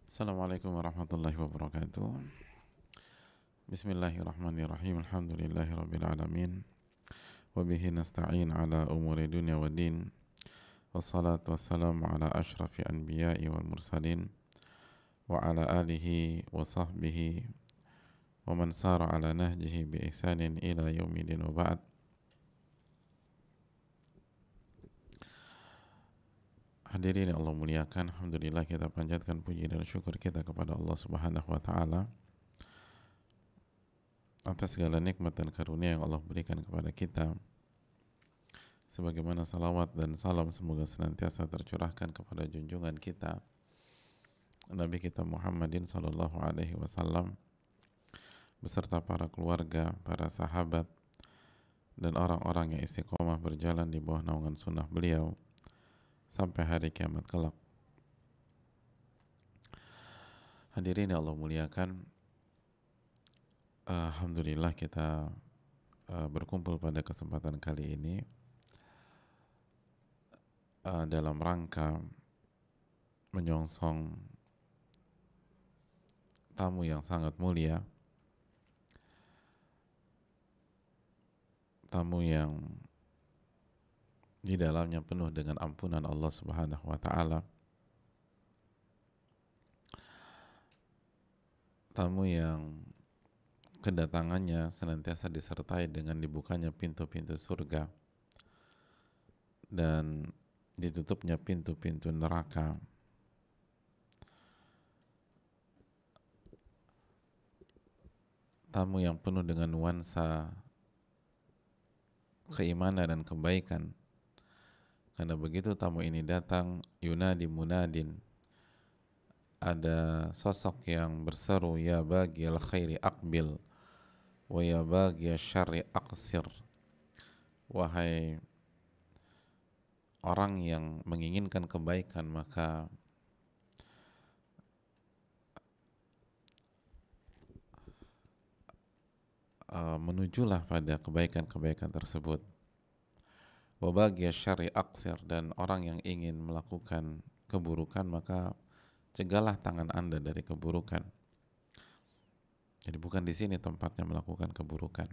Assalamualaikum warahmatullahi wabarakatuh. Bismillahirrahmanirrahim. Alhamdulillahirabbil alamin. Wa bihi nasta'in ala umuri dunya waddin. Wassalatu wassalamu ala asyrafil anbiya'i wal mursalin wa ala alihi wa sahbihi wa man sara ala nahjihi bi ihsanin ila yaumidin wa ba'd. Hadirin yang Allah muliakan, alhamdulillah kita panjatkan puji dan syukur kita kepada Allah Subhanahu wa taala atas segala nikmat dan karunia yang Allah berikan kepada kita. Sebagaimana salawat dan salam semoga senantiasa tercurahkan kepada junjungan kita Nabi kita Muhammadin sallallahu alaihi wasallam beserta para keluarga, para sahabat dan orang-orang yang istiqomah berjalan di bawah naungan sunnah beliau sampai hari kiamat kelak. Hadirin yang Allah muliakan, alhamdulillah kita berkumpul pada kesempatan kali ini dalam rangka menyongsong tamu yang sangat mulia, tamu yang di dalamnya penuh dengan ampunan Allah Subhanahu wa taala, tamu yang kedatangannya senantiasa disertai dengan dibukanya pintu-pintu surga dan ditutupnya pintu-pintu neraka. Tamu yang penuh dengan nuansa keimanan dan kebaikan. Karena begitu tamu ini datang, yunadi munadin, ada sosok yang berseru, ya bagiyal khairi aqbil wa ya bagiyal syarri aqsir. Wahai orang yang menginginkan kebaikan, maka menujulah pada kebaikan-kebaikan tersebut. Wa bagiyal syarri aqsir, dan orang yang ingin melakukan keburukan, maka cegahlah tangan Anda dari keburukan. Jadi bukan di sini tempatnya melakukan keburukan.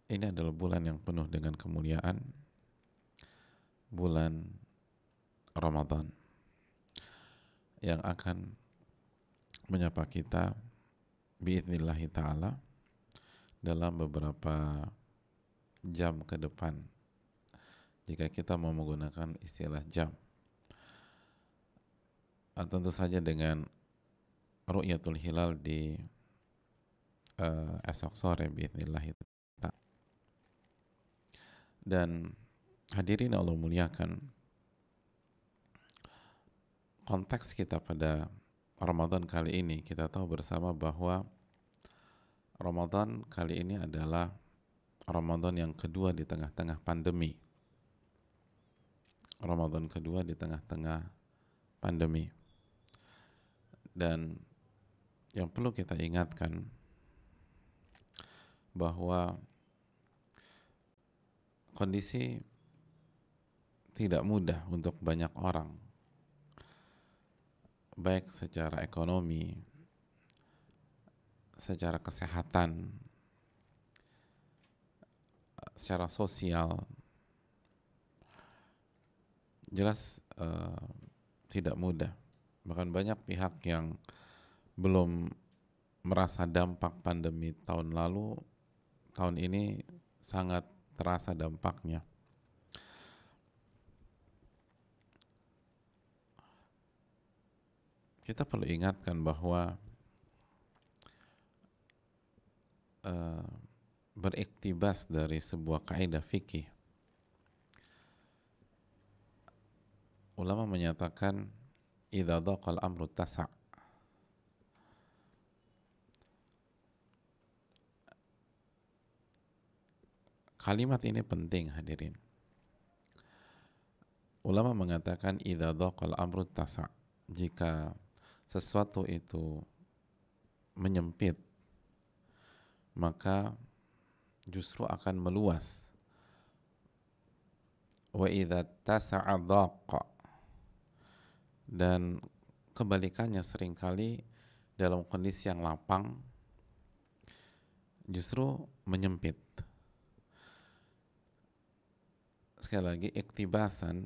Ini adalah bulan yang penuh dengan kemuliaan, bulan Ramadan, yang akan menyapa kita biidznillah ta'ala dalam beberapa jam ke depan, jika kita mau menggunakan istilah jam. Tentu saja dengan ru'yatul hilal di esok sore biidznillah ta'ala. Dan hadirin Allah muliakan, konteks kita pada Ramadan kali ini, kita tahu bersama bahwa Ramadan kali ini adalah Ramadan yang kedua di tengah-tengah pandemi. Ramadan kedua di tengah-tengah pandemi. Dan yang perlu kita ingatkan bahwa kondisi tidak mudah untuk banyak orang, baik secara ekonomi, secara kesehatan, secara sosial. Jelas tidak mudah. Bahkan banyak pihak yang belum merasa dampak pandemi tahun lalu, tahun ini sangat terasa dampaknya. Kita perlu ingatkan bahwa beriktibas dari sebuah kaidah fikih. Ulama menyatakan idza dhaqal amru tasa'. Kalimat ini penting, hadirin. Ulama mengatakan idza dhaqal amru tasa', jika sesuatu itu menyempit, maka justru akan meluas. Wa idza tasa'a dhaqa, Dan kebalikannya seringkali dalam kondisi yang lapang justru menyempit. Sekali lagi, iktibasan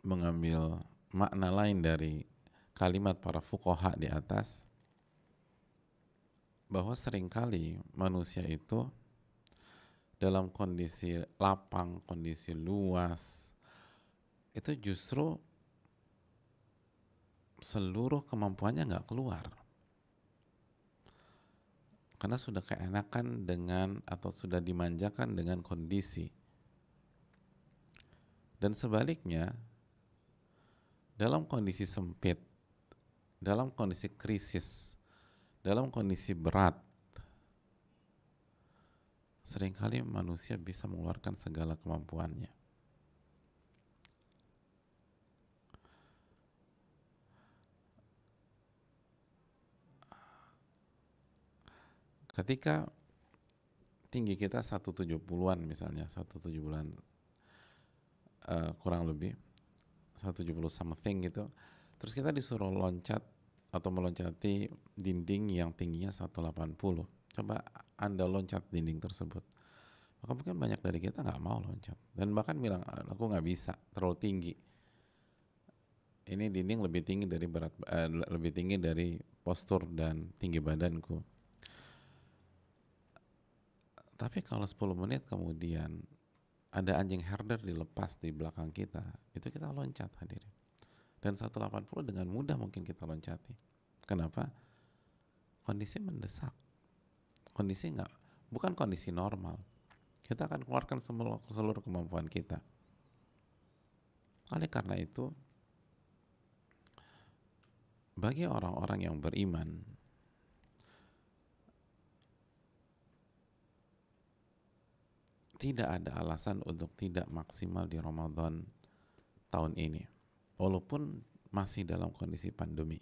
mengambil makna lain dari kalimat para fuqaha di atas, bahwa seringkali manusia itu dalam kondisi lapang, kondisi luas, itu justru seluruh kemampuannya nggak keluar. Karena sudah keenakan dengan atau sudah dimanjakan dengan kondisi. Dan sebaliknya, dalam kondisi sempit, dalam kondisi krisis, dalam kondisi berat, seringkali manusia bisa mengeluarkan segala kemampuannya. Ketika tinggi kita 170-an misalnya, 170-an kurang lebih, 170 something gitu, terus kita disuruh loncat atau meloncati dinding yang tingginya 180. Coba Anda loncat dinding tersebut, maka mungkin banyak dari kita nggak mau loncat dan bahkan bilang, aku nggak bisa, terlalu tinggi, ini dinding lebih tinggi dari lebih tinggi dari postur dan tinggi badanku. Tapi kalau 10 menit kemudian ada anjing herder dilepas di belakang kita, itu kita loncat, hadirin. Dan 180 dengan mudah mungkin kita loncati. Kenapa? Kondisi mendesak. Kondisi bukan kondisi normal. Kita akan keluarkan seluruh kemampuan kita. Oleh karena itu, bagi orang-orang yang beriman, tidak ada alasan untuk tidak maksimal di Ramadan tahun ini, walaupun masih dalam kondisi pandemi.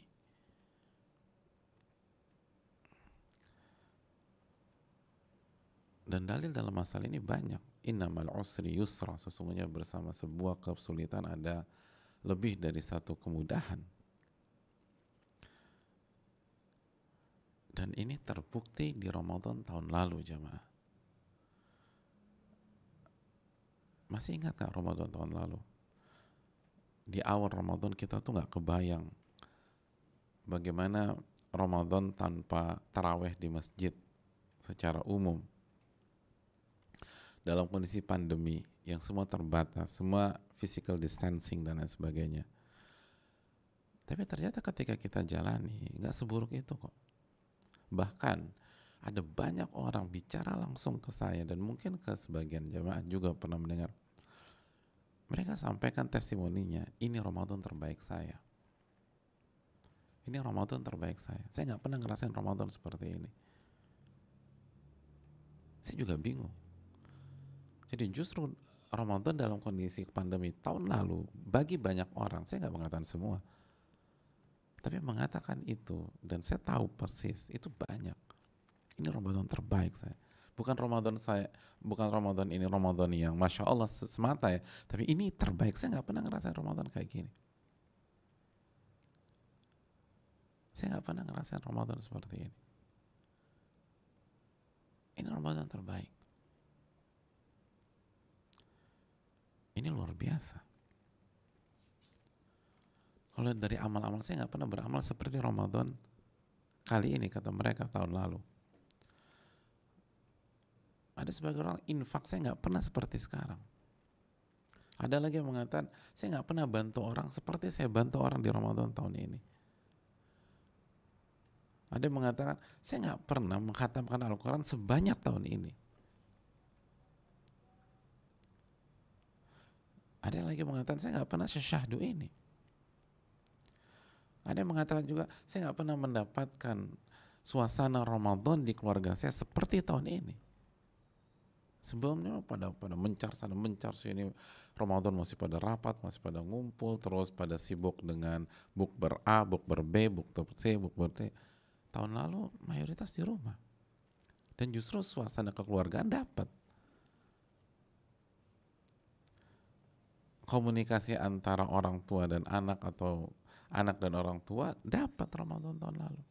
Dan dalil dalam masalah ini banyak. Innamal usri yusra, sesungguhnya bersama sebuah kesulitan ada lebih dari satu kemudahan. Dan ini terbukti di Ramadan tahun lalu, jamaah. Masih ingat gak Ramadan tahun lalu? Di awal Ramadan kita tuh gak kebayang bagaimana Ramadan tanpa taraweh di masjid secara umum. Dalam kondisi pandemi yang semua terbatas, semua physical distancing dan lain sebagainya. Tapi ternyata ketika kita jalani, gak seburuk itu kok. Bahkan ada banyak orang bicara langsung ke saya dan mungkin ke sebagian jamaah juga pernah mendengar. Mereka sampaikan testimoninya, ini Ramadan terbaik saya. Ini Ramadan terbaik saya. Saya gak pernah ngerasain Ramadan seperti ini. Saya juga bingung. Jadi justru Ramadan dalam kondisi pandemi tahun lalu, bagi banyak orang, saya gak mengatakan semua, tapi mengatakan itu, dan saya tahu persis, itu banyak. Ini Ramadan terbaik saya. Bukan Ramadan ini Ramadan yang Masya Allah semata ya, tapi ini terbaik. Saya gak pernah ngerasain Ramadan kayak gini. Saya gak pernah ngerasain Ramadan seperti ini. Ini Ramadan terbaik. Ini luar biasa. Kalau dari amal-amal, saya gak pernah beramal seperti Ramadan kali ini, kata mereka tahun lalu. Ada sebagian orang infak, saya gak pernah seperti sekarang. Ada lagi yang mengatakan, saya gak pernah bantu orang seperti saya bantu orang di Ramadan tahun ini. Ada yang mengatakan, saya gak pernah mengkhatamkan Al-Quran sebanyak tahun ini. Ada yang lagi mengatakan, saya gak pernah sesyahdu ini. Ada yang mengatakan juga, saya gak pernah mendapatkan suasana Ramadan di keluarga saya seperti tahun ini. Sebelumnya pada mencar sana mencar sini, Ramadan masih pada rapat, masih pada ngumpul, terus pada sibuk dengan bukber A, bukber B, bukber C, bukber D. Tahun lalu mayoritas di rumah. Dan justru suasana kekeluargaan dapat. komunikasi antara orang tua dan anak atau anak dan orang tua dapat Ramadan tahun lalu.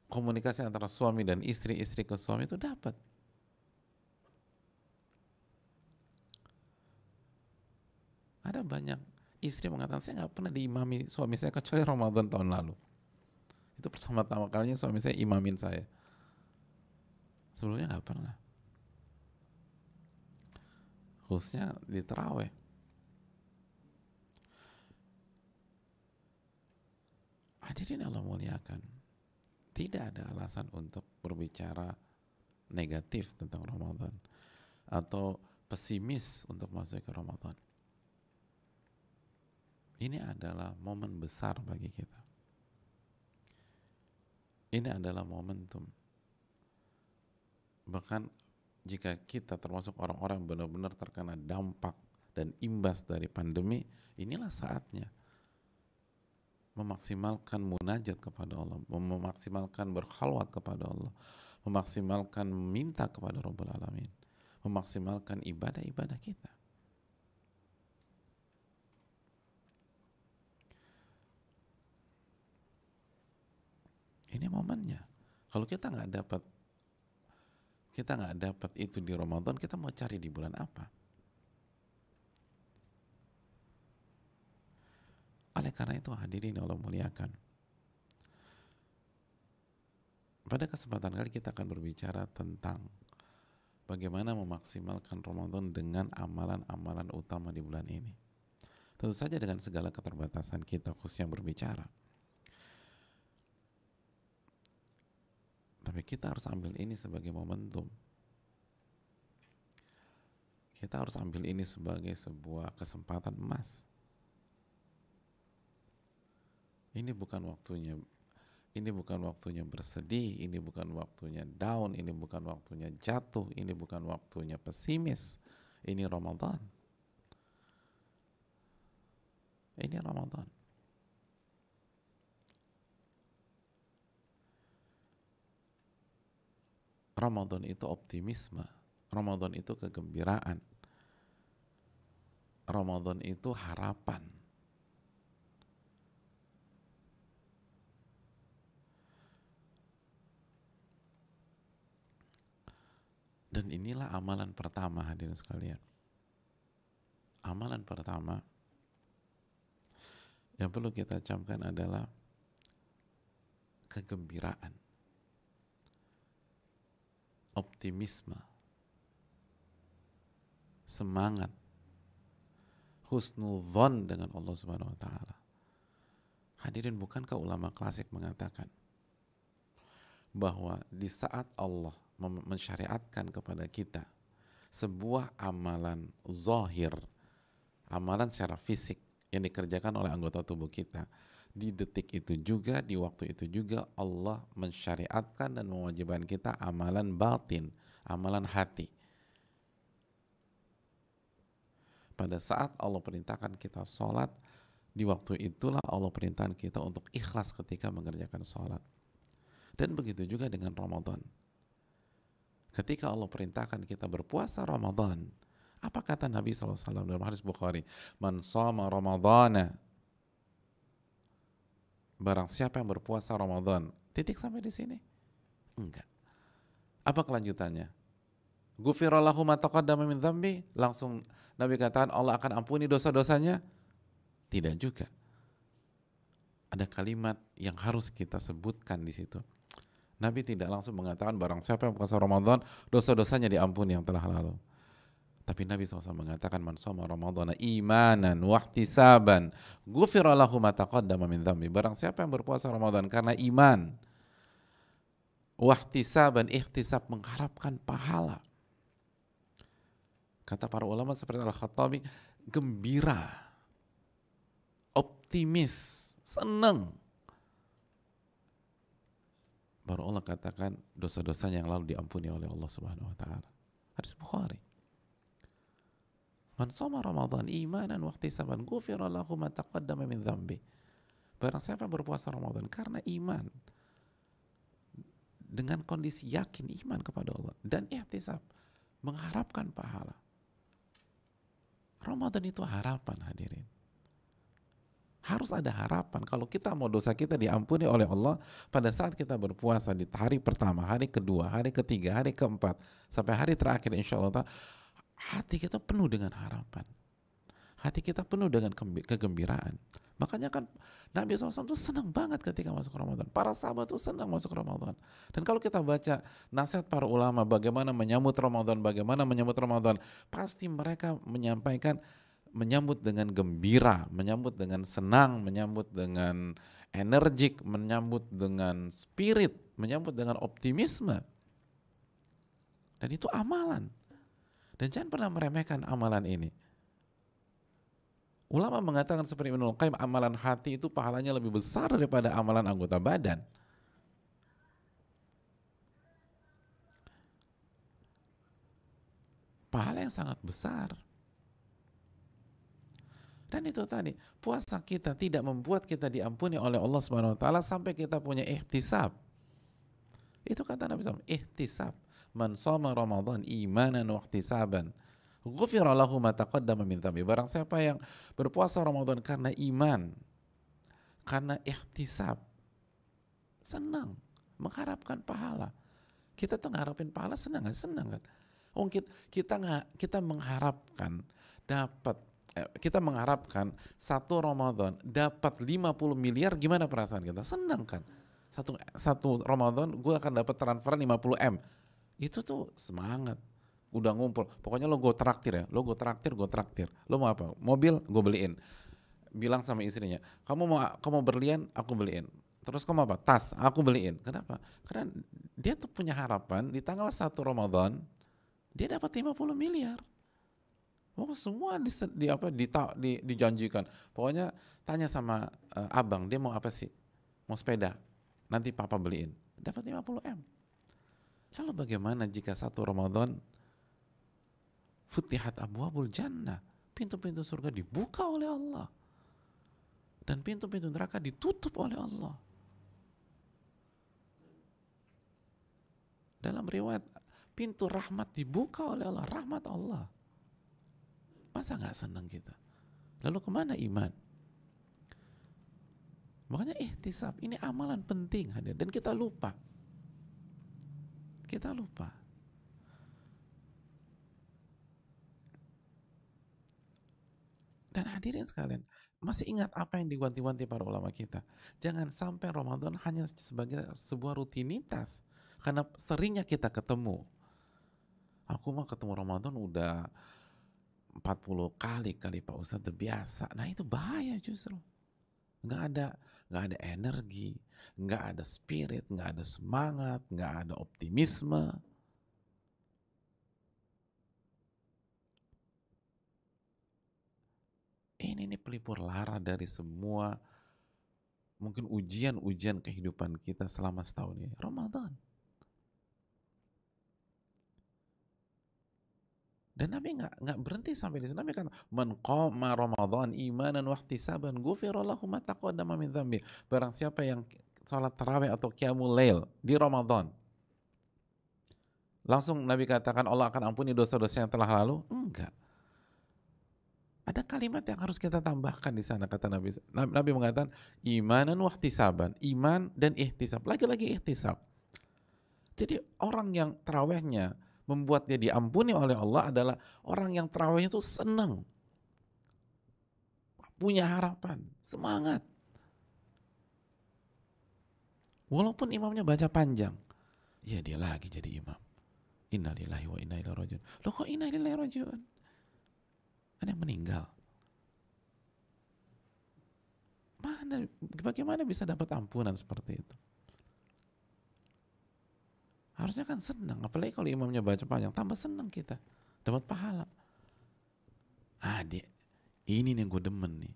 Komunikasi antara suami dan istri, istri ke suami itu dapat. Ada banyak istri mengatakan, saya nggak pernah diimami suami saya kecuali Ramadan tahun lalu. Itu pertama-tama kalinya suami saya imamin saya. Sebelumnya nggak pernah. Khususnya di tarawih. Hadirin Allah muliakan. Tidak ada alasan untuk berbicara negatif tentang Ramadan atau pesimis untuk masuk ke Ramadan. Ini adalah momen besar bagi kita. Ini adalah momentum. Bahkan jika kita termasuk orang-orang yang benar-benar terkena dampak dan imbas dari pandemi, inilah saatnya memaksimalkan munajat kepada Allah, memaksimalkan berkhalwat kepada Allah, memaksimalkan minta kepada Rabbul Alamin, memaksimalkan ibadah-ibadah kita. Ini momennya. Kalau kita nggak dapat itu di Ramadan, kita mau cari di bulan apa? Oleh karena itu hadirin Allah muliakan, pada kesempatan kali kita akan berbicara tentang bagaimana memaksimalkan Ramadan dengan amalan-amalan utama di bulan ini. Tentu saja dengan segala keterbatasan kita khususnya berbicara. Tapi kita harus ambil ini sebagai momentum. Kita harus ambil ini sebagai sebuah kesempatan emas. Ini bukan waktunya bersedih, ini bukan waktunya down, ini bukan waktunya jatuh, ini bukan waktunya pesimis. Ini Ramadan. Ini Ramadan. Ramadan itu optimisme. Ramadan itu kegembiraan. Ramadan itu harapan. Dan inilah amalan pertama hadirin sekalian. Amalan pertama yang perlu kita camkan adalah kegembiraan, optimisme, semangat, husnudzon dengan Allah Subhanahu wa taala. Hadirin, bukankah ulama klasik mengatakan bahwa di saat Allah mensyariatkan kepada kita sebuah amalan zahir, amalan secara fisik yang dikerjakan oleh anggota tubuh kita, di detik itu juga, di waktu itu juga Allah mensyariatkan dan mewajibkan kita amalan batin, amalan hati. Pada saat Allah perintahkan kita sholat, di waktu itulah Allah perintahkan kita untuk ikhlas ketika mengerjakan sholat. Dan begitu juga dengan Ramadan. Ketika Allah perintahkan kita berpuasa Ramadan, apa kata Nabi SAW dalam hadis Bukhari? Man shoma Ramadana, barang siapa yang berpuasa Ramadan. Titik sampai di sini? Enggak. Apa kelanjutannya? Ghufira lahu ma taqaddama min dzambi, langsung Nabi katakan Allah akan ampuni dosa-dosanya? Tidak juga. Ada kalimat yang harus kita sebutkan di situ. Nabi tidak langsung mengatakan barang siapa yang puasa Ramadan, dosa-dosanya diampuni yang telah lalu. Tapi Nabi SAW mengatakan man shoma Ramadana imanan wahtisaban ghufira lahu ma taqaddama min dzambi. Barang siapa yang berpuasa Ramadan karena iman, wahtisaban, ihtisab, mengharapkan pahala. Kata para ulama seperti Al-Khattabi, gembira, optimis, senang. Baru Allah katakan dosa-dosanya yang lalu diampuni oleh Allah Subhanahu wa taala. Hadis Bukhari. Man shoma Ramadan imanan wa ihtisaban ghufira lahu ma taqaddama min dzambi. Barang siapa berpuasa Ramadan karena iman, dengan kondisi yakin iman kepada Allah dan ihtisab, mengharapkan pahala, Ramadan itu harapan, hadirin. Harus ada harapan. Kalau kita mau dosa kita diampuni oleh Allah pada saat kita berpuasa di hari pertama, hari kedua, hari ketiga, hari keempat, sampai hari terakhir insya Allah, hati kita penuh dengan harapan. Hati kita penuh dengan kegembiraan. Makanya kan Nabi SAW tuh senang banget ketika masuk Ramadan. Para sahabat tuh senang masuk Ramadan. Dan kalau kita baca nasihat para ulama bagaimana menyambut Ramadan, pasti mereka menyampaikan menyambut dengan gembira, menyambut dengan senang, menyambut dengan energik, menyambut dengan spirit, menyambut dengan optimisme. Dan itu amalan. Dan jangan pernah meremehkan amalan ini. Ulama mengatakan seperti Ibnul Qayyim, amalan hati itu pahalanya lebih besar daripada amalan anggota badan. Pahala yang sangat besar. Dan itu tadi, puasa kita tidak membuat kita diampuni oleh Allah Subhanahu wa taala sampai kita punya ihtisab. Itu kata Nabi SAW, ihtisab. Man shoma Ramadan imanan wa ihtisaban, ghufira lahu ma taqaddama min dhanbi. Barang siapa yang berpuasa Ramadan karena iman, karena ihtisab, senang, mengharapkan pahala. Kita tuh ngarepin pahala senang nggak? Senang kan? Oh, kita mengharapkan dapat kita mengharapkan satu Ramadan dapat 50 miliar, gimana perasaan kita? Senang kan? Satu Ramadan gue akan dapat transferan 50 M. Itu tuh semangat. Udah ngumpul. Pokoknya lo gue traktir ya. Lo gue traktir. Lo mau apa? Mobil gue beliin. Bilang sama istrinya, kamu berlian, aku beliin. Terus kamu apa? Tas, aku beliin. Kenapa? Karena dia tuh punya harapan di tanggal 1 Ramadan dia dapat 50 miliar. Oh, semua dijanjikan. Pokoknya tanya sama abang, dia mau apa sih? Mau sepeda. Nanti papa beliin. Dapat 50 M. Lalu bagaimana jika satu Ramadan futihat abwabul jannah, pintu-pintu surga dibuka oleh Allah dan pintu-pintu neraka ditutup oleh Allah. Dalam riwayat, pintu rahmat dibuka oleh Allah, rahmat Allah. Masa nggak senang kita? Lalu kemana iman? Makanya ihtisab ini amalan penting, hadir, dan kita lupa. Dan hadirin sekalian, masih ingat apa yang diwanti-wanti para ulama kita? Jangan sampai Ramadan hanya sebagai sebuah rutinitas, karena seringnya kita ketemu. Aku mah ketemu Ramadan udah 40 kali Pak Ustadz, udah biasa. Nah itu bahaya justru. Nggak ada energi, nggak ada spirit, nggak ada semangat, nggak ada optimisme. Ini pelipur lara dari semua mungkin ujian-ujian kehidupan kita selama setahun ini. Ramadan. Dan Nabi nggak berhenti sampai di sana. Nabi kan, man qama Ramadan imanan wa ihtisaban ghufira lahu ma taqaddama min dzambi. Barang siapa yang salat tarawih atau qiyamul lail di Ramadan, langsung Nabi katakan Allah akan ampuni dosa-dosa yang telah lalu? Enggak. Ada kalimat yang harus kita tambahkan di sana, kata Nabi. Nabi mengatakan imanan wa ihtisaban, iman dan ihtisab. Lagi-lagi ihtisab. Jadi orang yang tarawihnya membuat dia diampuni oleh Allah adalah orang yang tarawihnya itu senang, punya harapan, semangat. Walaupun imamnya baca panjang, ya dia lagi jadi imam. Innalillahi wa inna ilaihi rajiun. Loh kok inna ilaihi rajiun? Ada yang meninggal. Bagaimana bisa dapat ampunan seperti itu? Harusnya kan senang, apalagi kalau imamnya baca panjang, tambah senang kita, dapat pahala. Ini nih yang gue demen nih.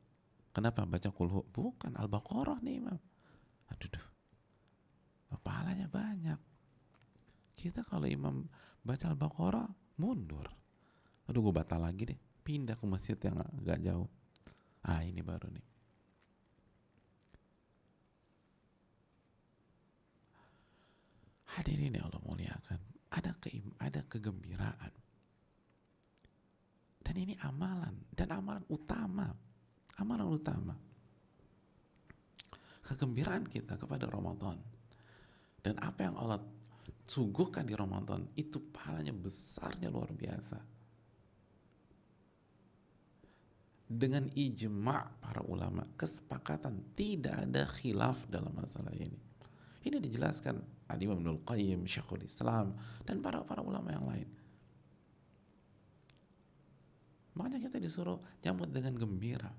Kenapa baca kulhu? Bukan, Al-Baqarah nih imam. Aduh, pahalanya banyak. Kita kalau imam baca Al-Baqarah, mundur. Aduh, gue batal lagi deh, pindah ke masjid yang agak jauh. Ini baru nih. Hadirin yang Allah muliakan, ada kegembiraan. Dan Dan ini amalan, dan amalan utama. Amalan utama. Kegembiraan kita kepada Ramadan. Dan apa yang Allah suguhkan di Ramadan, itu pahalanya besarnya luar biasa. Dengan ijma' para ulama, kesepakatan, tidak ada khilaf dalam masalah ini. Ini dijelaskan Al-Imam Ibnul Qayyim, Syekhul Islam, dan para ulama yang lain. Makanya kita disuruh nyambut dengan gembira.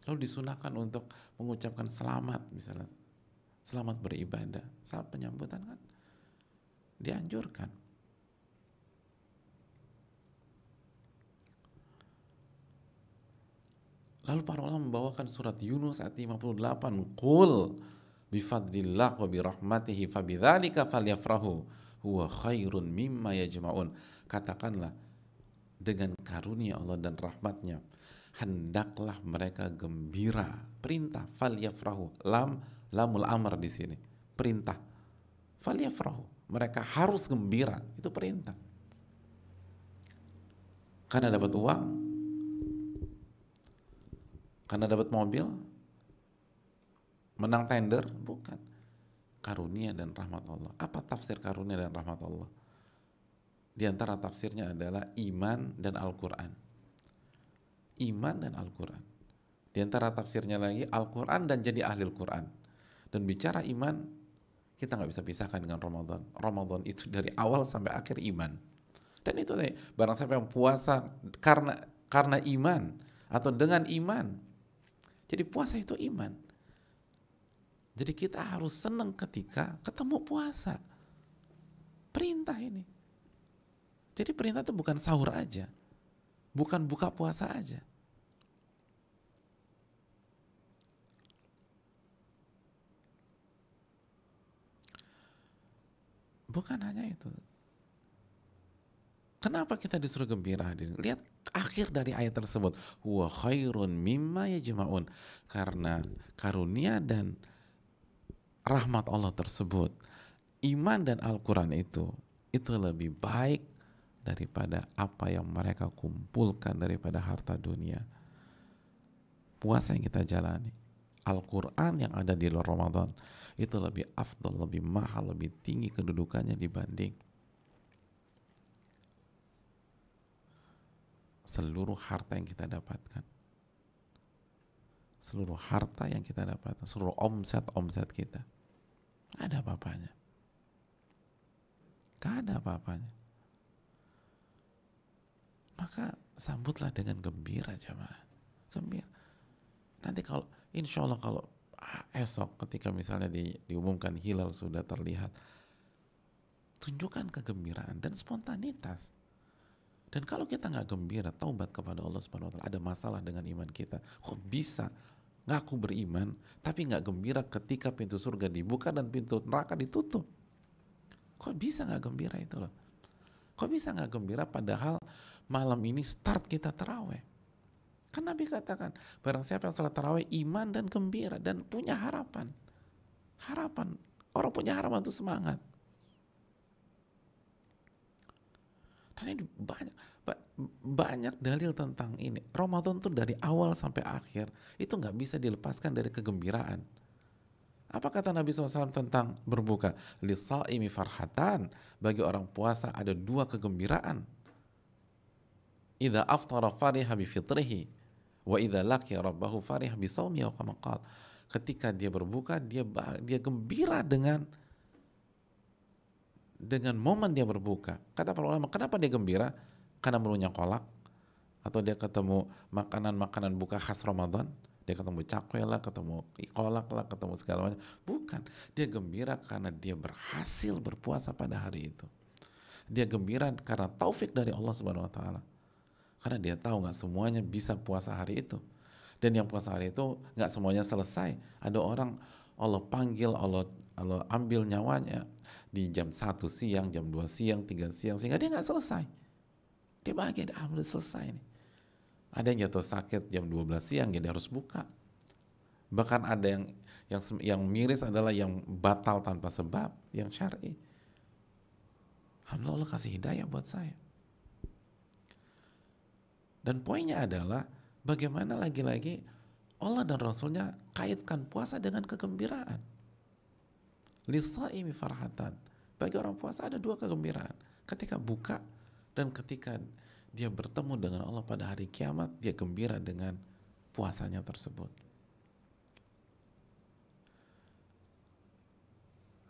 Lalu disunahkan untuk mengucapkan selamat, misalnya selamat beribadah saat penyambutan, kan dianjurkan. Lalu para ulama membawakan surat Yunus ayat 58, qul bifadlillah wa birahmatihi fabidzalika falyafrahu huwa khairun mimma yajma'un. Katakanlah, dengan karunia Allah dan rahmatnya hendaklah mereka gembira. Perintah, falyafrahu, lamul amr di sini, perintah. Falyafrahu, mereka harus gembira, itu perintah. Karena dapat uang, karena dapat mobil, menang tender, bukan. Karunia dan rahmat Allah. Apa tafsir karunia dan rahmat Allah? Di antara tafsirnya adalah iman dan Al-Quran. Iman dan Al-Quran. Di antara tafsirnya lagi Al-Quran dan jadi ahli Al-Quran. Dan bicara iman, kita nggak bisa pisahkan dengan Ramadan. Ramadan itu dari awal sampai akhir iman. Dan itu nih, barang siapa yang puasa karena iman atau dengan iman. Jadi puasa itu iman. Jadi kita harus senang ketika ketemu puasa. Perintah ini. Jadi perintah itu bukan sahur aja. Bukan buka puasa aja. Bukan hanya itu. Kenapa kita disuruh gembira, hadirin? Lihat akhir dari ayat tersebut. Huwa khairun mimma yajma'un. Karena karunia dan rahmat Allah tersebut, iman dan Al-Quran itu lebih baik daripada apa yang mereka kumpulkan daripada harta dunia. Puasa yang kita jalani, Al-Quran yang ada di luar Ramadan, itu lebih afdal, lebih mahal, lebih tinggi kedudukannya dibanding seluruh harta yang kita dapatkan. Seluruh harta yang kita dapatkan, seluruh omset kita. Gak ada apa-apanya. Gak ada apa-apanya. Maka sambutlah dengan gembira, jamaah. Gembira. Nanti kalau, insya Allah kalau esok ketika misalnya diumumkan hilal sudah terlihat, tunjukkan kegembiraan dan spontanitas. Dan kalau kita nggak gembira, taubat kepada Allah Subhanahu Wa Taala. Ada masalah dengan iman kita. Kok bisa ngaku beriman tapi nggak gembira ketika pintu surga dibuka dan pintu neraka ditutup? Kok bisa nggak gembira itu loh? Kok bisa nggak gembira padahal malam ini start kita taraweh? Kan Nabi katakan, barang siapa yang salat taraweh iman dan gembira dan punya harapan. Harapan. Orang punya harapan itu semangat. Dan ini banyak dalil tentang ini. Ramadan tuh dari awal sampai akhir itu nggak bisa dilepaskan dari kegembiraan. Apa kata Nabi SAW tentang berbuka? Lisa'imi farhatan. Bagi orang puasa ada dua kegembiraan. Idza aftara fariha bi fitrihi wa idza laqiya rabbahu fariha bi shaumi wa kama qala. Ketika dia berbuka, dia gembira dengan momen dia berbuka. Kata para ulama, kenapa dia gembira? Karena melunya kolak, atau dia ketemu makanan-makanan buka khas Ramadan, dia ketemu cakwe lah, ketemu kolak lah, ketemu segala macam. Bukan, dia gembira karena dia berhasil berpuasa pada hari itu. Dia gembira karena taufik dari Allah Subhanahu Wa Taala. Karena dia tahu nggak semuanya bisa puasa hari itu. Dan yang puasa hari itu nggak semuanya selesai. Ada orang Allah panggil, Allah ambil nyawanya di jam 1 siang, jam 2 siang, 3 siang, sehingga dia nggak selesai. Dia bahagia, alhamdulillah selesai nih. Ada yang jatuh sakit jam 12 siang, jadi harus buka. Bahkan ada yang miris adalah yang batal tanpa sebab, yang syar'i. Alhamdulillah Allah kasih hidayah buat saya. Dan poinnya adalah bagaimana lagi-lagi Allah dan Rasulnya kaitkan puasa dengan kegembiraan. Lisaimi farhatan. Bagi orang puasa ada dua kegembiraan. Ketika buka dan ketika dia bertemu dengan Allah pada hari kiamat, dia gembira dengan puasanya tersebut.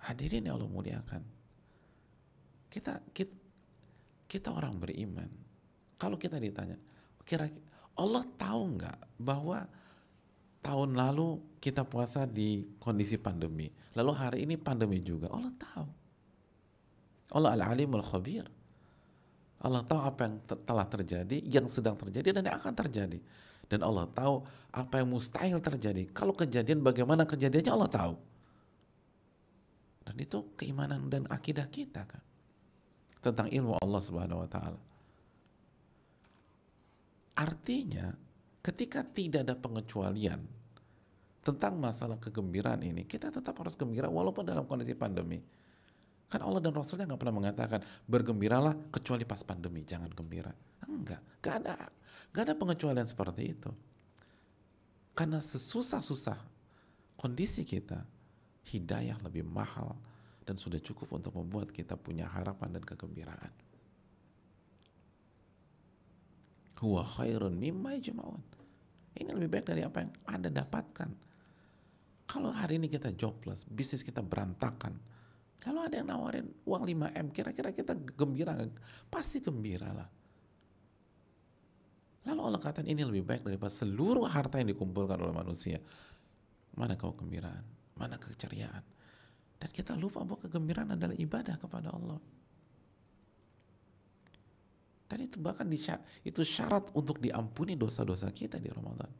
Hadirin yang Allah muliakan. Kita orang beriman. Kalau kita ditanya, kira-kira Allah tahu nggak bahwa tahun lalu kita puasa di kondisi pandemi, lalu hari ini pandemi juga? Allah tahu. Allah Al-Alimul Khabir. Allah tahu apa yang telah terjadi, yang sedang terjadi, dan yang akan terjadi. Dan Allah tahu apa yang mustahil terjadi. Kalau kejadian, bagaimana kejadiannya Allah tahu. Dan itu keimanan dan akidah kita kan, tentang ilmu Allah Subhanahu wa Ta'ala. Artinya, ketika tidak ada pengecualian tentang masalah kegembiraan ini, kita tetap harus gembira walaupun dalam kondisi pandemi. Kan Allah dan Rasulnya nggak pernah mengatakan bergembiralah kecuali pas pandemi, jangan gembira. Enggak, nggak ada pengecualian seperti itu. Karena sesusah-susah kondisi kita, hidayah lebih mahal dan sudah cukup untuk membuat kita punya harapan dan kegembiraan. Huwa khairun mimma yajma'un. Ini lebih baik dari apa yang Anda dapatkan. Kalau hari ini kita jobless, bisnis kita berantakan, lalu ada yang nawarin uang 5M, kira-kira kita gembira? Pasti gembira lah. Lalu Allah katakan ini lebih baik daripada seluruh harta yang dikumpulkan oleh manusia. Mana kegembiraan, mana keceriaan. Dan kita lupa bahwa kegembiraan adalah ibadah kepada Allah. Dan itu bahkan itu syarat untuk diampuni dosa-dosa kita di Ramadan.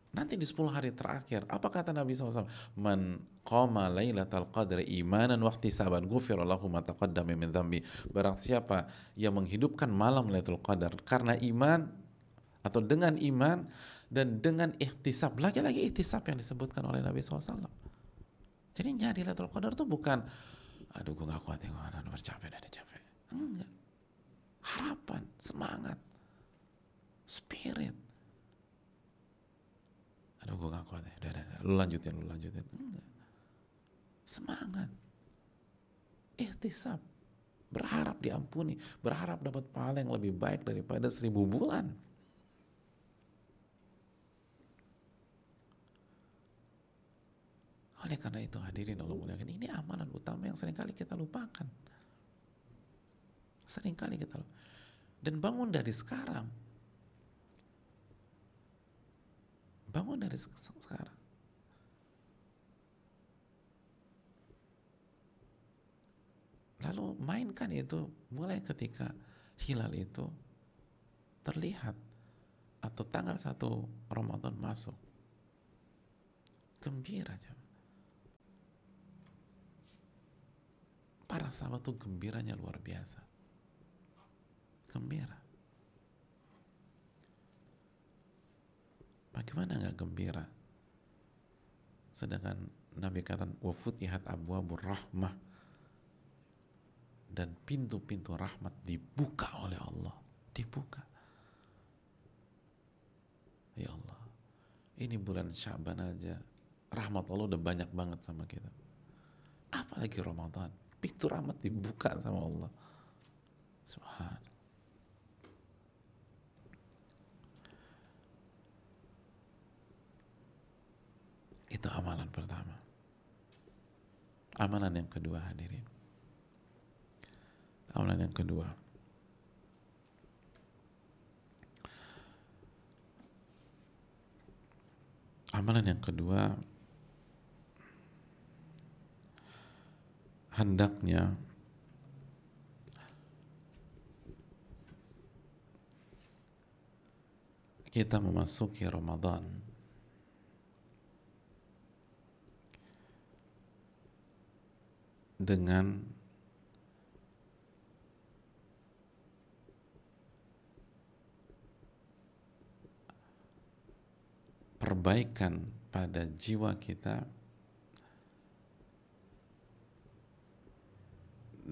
Nanti di 10 hari terakhir, apa kata Nabi SAW? Man qama lailatal qadri imanan wa ihtisaban ghufira lahu ma taqaddama min dhanbi. Barang siapa yang menghidupkan malam Lailatul Qadar karena iman atau dengan iman dan dengan ihtisab, lagi-lagi ihtisab yang disebutkan oleh Nabi SAW. Jadi nyari Lailatul Qadar itu bukan aduh gue gak kuat ya, gue udah capek. Enggak. Harapan, semangat, spirit. Aduh gue gak kuat ya, udah. Lu lanjutin. Enggak. Semangat. Ihtisab. Berharap diampuni. Berharap dapat pahala yang lebih baik daripada 1000 bulan. Oleh karena itu hadirin Allah muliakan, ini amalan utama yang seringkali kita lupakan. Dan bangun dari sekarang. Lalu mainkan itu mulai ketika hilal itu terlihat atau tanggal 1 Ramadan masuk. Gembira aja. Para sahabat tuh gembiranya luar biasa. Gembira. Bagaimana nggak gembira? Sedangkan Nabi katakan wa futihat abwabur rahmah, dan pintu-pintu rahmat dibuka oleh Allah. Dibuka. Ya Allah, ini bulan Sya'ban aja rahmat Allah udah banyak banget sama kita. Apalagi Ramadan, pintu rahmat dibuka sama Allah. Subhanallah. Itu amalan pertama. Amalan yang kedua hadirin. Amalan yang kedua. Amalan yang kedua, hendaknya kita memasuki Ramadan dengan perbaikan pada jiwa kita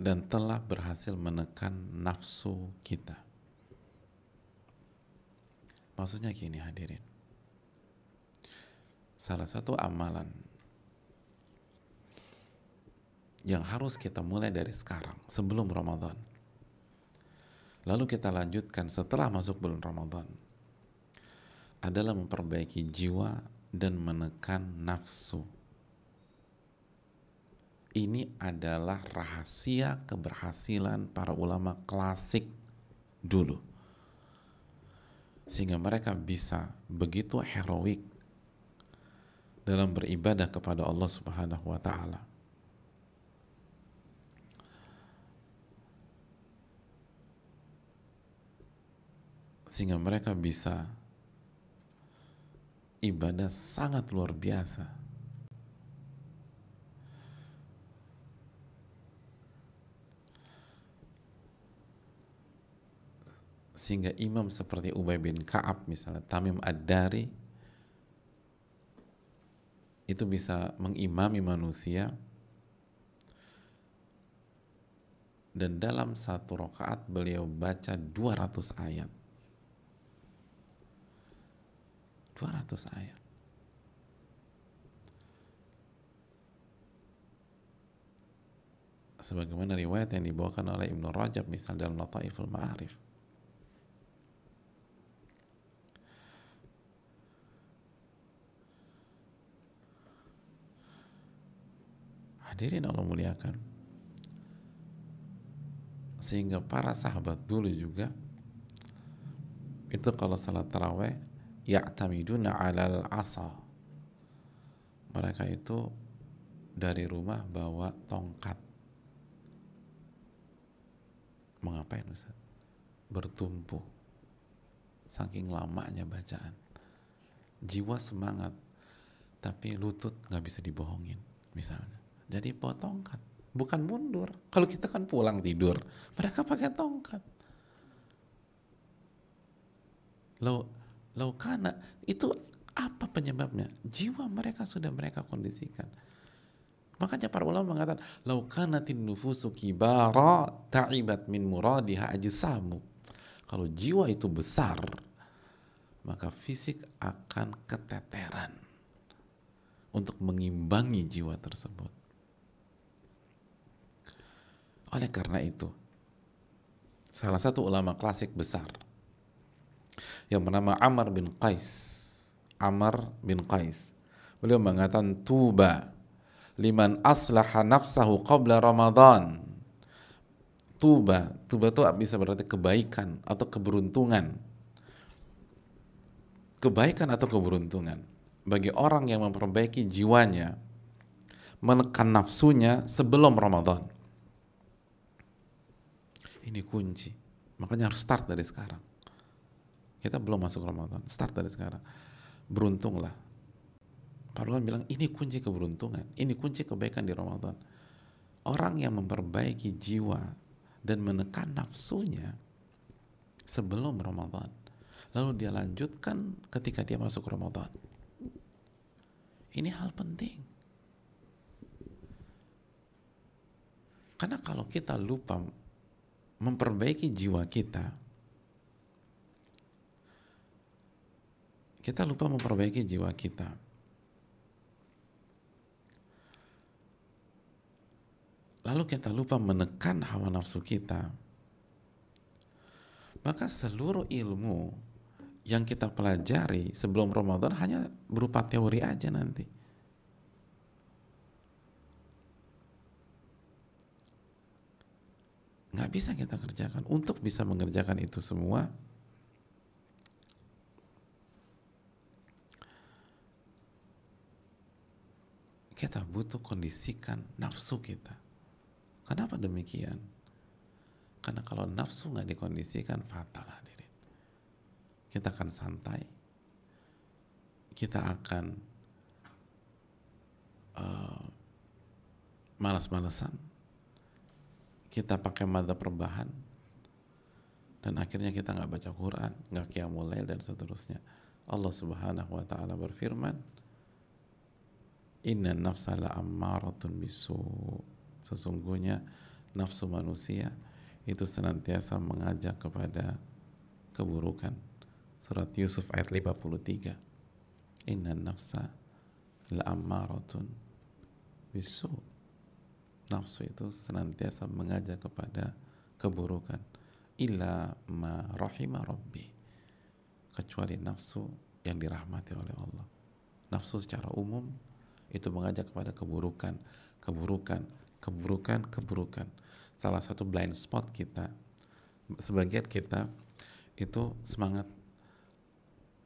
dan telah berhasil menekan nafsu kita. Maksudnya gini hadirin, salah satu amalan yang harus kita mulai dari sekarang sebelum Ramadan, lalu kita lanjutkan setelah masuk bulan Ramadan, adalah memperbaiki jiwa dan menekan nafsu. Ini adalah rahasia keberhasilan para ulama klasik dulu, sehingga mereka bisa begitu heroik dalam beribadah kepada Allah Subhanahu wa Ta'ala. Sehingga mereka bisa ibadah sangat luar biasa. Sehingga imam seperti Ubay bin Ka'ab misalnya, Tamim Ad-Dari, itu bisa mengimami manusia, dan dalam satu rakaat beliau baca 200 ayat. 200 ayat. Sebagaimana riwayat yang dibawakan oleh Ibnu Rajab misal dalam Lataiful Ma'arif. Hadirin Allah muliakan. Sehingga para sahabat dulu juga itu kalau salat tarawih ya'tamiduna 'alal 'asa. Mereka itu dari rumah bawa tongkat. Mau ngapain Ustaz? Bertumpu. Saking lamanya bacaan. Jiwa semangat, tapi lutut nggak bisa dibohongin misalnya. Jadi bawa tongkat, bukan mundur. Kalau kita kan pulang tidur, mereka pakai tongkat. Karena itu apa penyebabnya? Jiwa mereka sudah mereka kondisikan. Makanya para ulama mengatakan, "Lau kanatin nufusu kibara ta'ibat min muradiha ajsamu." Kalau jiwa itu besar, maka fisik akan keteteran untuk mengimbangi jiwa tersebut. Oleh karena itu, salah satu ulama klasik besar yang bernama Amr bin Qais, beliau mengatakan, tuba liman aslaha nafsahu qabla Ramadan. Tuba itu bisa berarti kebaikan atau keberuntungan. Kebaikan atau keberuntungan bagi orang yang memperbaiki jiwanya, menekan nafsunya sebelum Ramadan. Ini kunci. Makanya harus start dari sekarang. Kita belum masuk Ramadan, start dari sekarang. Beruntunglah. Para ulama bilang ini kunci keberuntungan, ini kunci kebaikan di Ramadan. Orang yang memperbaiki jiwa dan menekan nafsunya sebelum Ramadan, lalu dia lanjutkan ketika dia masuk Ramadan. Ini hal penting. Karena kalau kita lupa memperbaiki jiwa kita lupa memperbaiki jiwa kita, lalu kita lupa menekan hawa nafsu kita, maka seluruh ilmu yang kita pelajari sebelum Ramadan hanya berupa teori aja nanti. Nggak bisa kita kerjakan. Untuk bisa mengerjakan itu semua, kita butuh kondisikan nafsu kita. Kenapa demikian? Karena kalau nafsu nggak dikondisikan, fatal hadirin. Kita akan santai, kita akan malas-malesan, kita pakai madzhab perbahan, dan akhirnya kita nggak baca Quran, nggak qiyamul lail, dan seterusnya. Allah Subhanahu wa Ta'ala berfirman, Inna nafsa la ammaratun bisu. Sesungguhnya nafsu manusia itu senantiasa mengajak kepada keburukan. Surat Yusuf ayat 53. Inna nafsa la'ammaratun bisu. Nafsu itu senantiasa mengajak kepada keburukan. Illa ma rahima rabbi. Kecuali nafsu yang dirahmati oleh Allah. Nafsu secara umum itu mengajak kepada keburukan, keburukan, keburukan, keburukan. Salah satu blind spot kita, sebagian kita itu semangat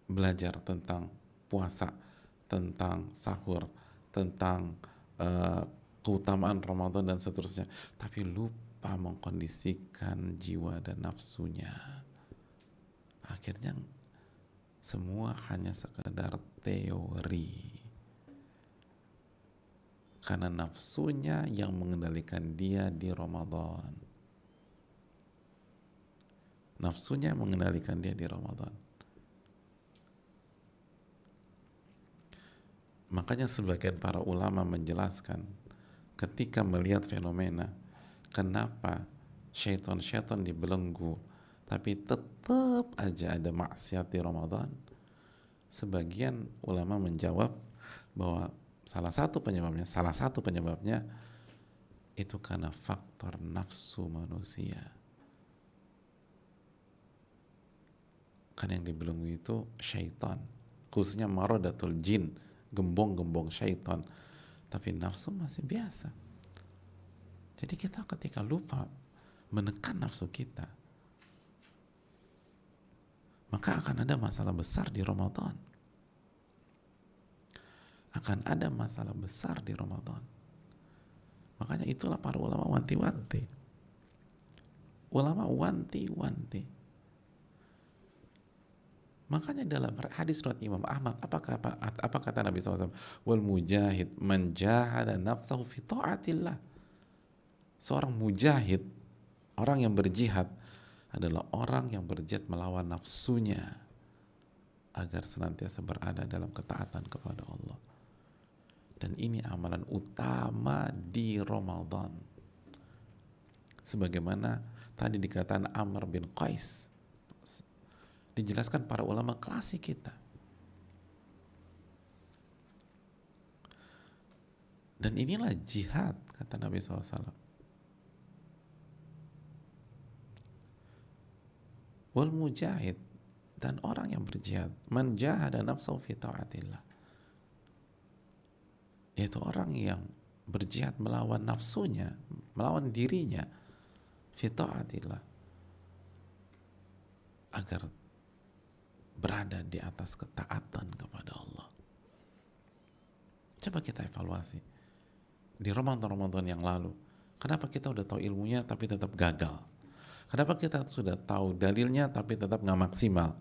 belajar tentang puasa, tentang sahur, tentang keutamaan Ramadan dan seterusnya, tapi lupa mengkondisikan jiwa dan nafsunya. Akhirnya semua hanya sekedar teori, karena nafsunya yang mengendalikan dia di Ramadan. Nafsunya mengendalikan dia di Ramadan. Makanya sebagian para ulama menjelaskan ketika melihat fenomena kenapa syaitan-syaitan dibelenggu tapi tetap aja ada maksiat di Ramadan, sebagian ulama menjawab bahwa salah satu penyebabnya itu karena faktor nafsu manusia. Kan yang dibelenggu itu syaitan, khususnya maradatul jin, gembong-gembong syaitan, tapi nafsu masih biasa. Jadi kita ketika lupa menekan nafsu kita, maka akan ada masalah besar di Ramadan. Akan ada masalah besar di Ramadan. Makanya itulah para ulama wanti-wanti. Ulama wanti-wanti. Makanya dalam hadis riwayat Imam Ahmad, apa kata Nabi SAW? Wal mujahid man jahada nafsahu fi ta'atillah. Seorang mujahid, orang yang berjihad, adalah orang yang berjihad melawan nafsunya agar senantiasa berada dalam ketaatan kepada Allah. Dan ini amalan utama di Ramadan. Sebagaimana tadi dikatakan Amr bin Qais, dijelaskan para ulama klasik kita. Dan inilah jihad, kata Nabi SAW. Wal mujahid, dan orang yang berjihad, man jahada nafsahu fi ta'atillah, yaitu orang yang berjihad melawan nafsunya, melawan dirinya, fi ta'atillah, agar berada di atas ketaatan kepada Allah. Coba kita evaluasi di Ramadan yang lalu, kenapa kita udah tahu ilmunya tapi tetap gagal? Kenapa kita sudah tahu dalilnya tapi tetap nggak maksimal?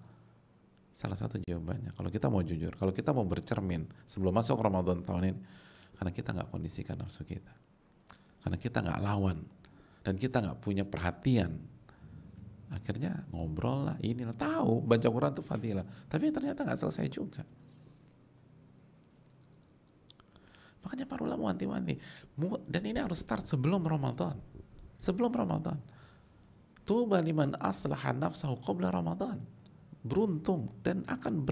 Salah satu jawabannya, kalau kita mau jujur, kalau kita mau bercermin sebelum masuk Ramadan tahun ini, karena kita nggak kondisikan nafsu kita, karena kita nggak lawan, dan kita nggak punya perhatian. Akhirnya ngobrol lah, inilah, tahu baca Quran itu fadilah, tapi ternyata nggak selesai juga. Makanya para ulama wanti-wanti, dan ini harus start sebelum Ramadan. Sebelum Ramadan. Tuba liman aslaha nafsahu qabla Ramadan. Beruntung dan akan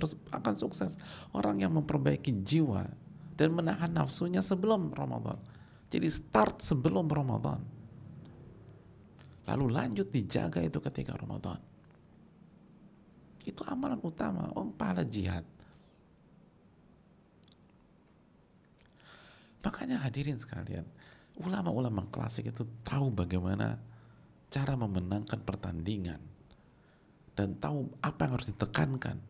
sukses orang yang memperbaiki jiwa dan menahan nafsunya sebelum Ramadan. Jadi start sebelum Ramadan. Lalu lanjut dijaga itu ketika Ramadan. Itu amalan utama, pahala jihad. Makanya hadirin sekalian, ulama-ulama klasik itu tahu bagaimana cara memenangkan pertandingan dan tahu apa yang harus ditekankan.